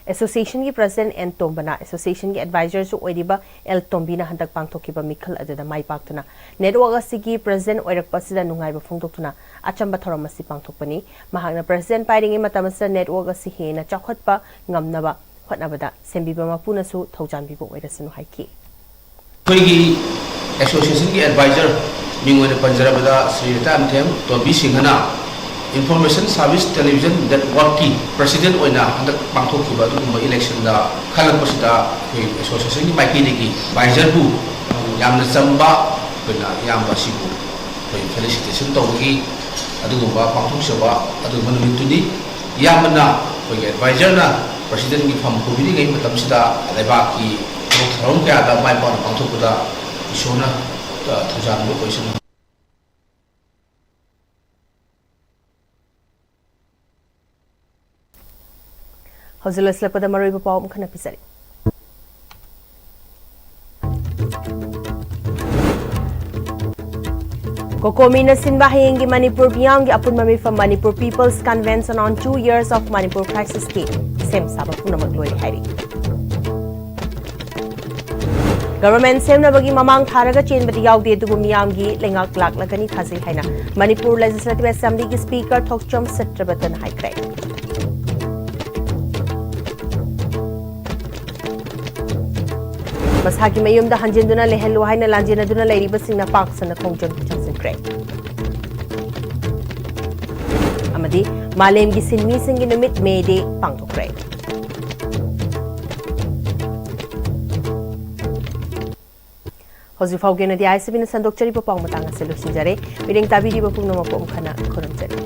Association ki President N. Tombana, Association ki Advisors Oediba L. Tombina Handak Pangtokiba Mikal Adada Mai Paktuna, Network Sigi President Oirak Pasida Nungaiba Fungtokuna, Achamba Thoramasi Pangtokpani, Mahagna President Piding Matamasa Network Sihena Chakotpa, Ngamnaba, Hotnabada, Sembiba Mapunasu, Tojan Bibo Wedasinu Haiki. Association ki advisor Mingwani Panjarabada Sri Ratan Tem to be Singhana Information Service Television Network ki President Oina Handak Pangtoki Batu election da Khalan Pasida Association ki Maiki ki advisor bu Yamna Samba Pena Yamba Sibu felicitation to ki Adugumba Pangtok Saba Aduman Mituni Yamana advisor na President ki Fam Kubini Game Tamsida Leba ki Rong kaya ada mai pon pangtok kuda isona thujan lo question Hausulas lapada maroi pa pawm khana pisari Kokomina Sinba Hayengi Manipur Biyangi Apun Mami from Manipur People's Convention on 2 years of Manipur crisis scheme Sem Sabapuna Magloi Hari Government Semna Bagi Mamang Tharaga Chain Badiyaw de Dubumiyamgi Lengak Lak Lagani Kazi Haina Manipur Legislative Assembly Speaker Thokcham Satrabatan Haikrai Masaki Mayum the Hanjinduna Lehelu Haina Lanjina Duna Lady Basina Parks and the Kongjan Johnson Craig Amadi Malem Gisin missing in the mid May Day Pangto Craig Hozifau gena di ISTV na sandok chari pa pang matanga sa Lusin Jare, Miding tabi di ba pong namapong kana kurang jari.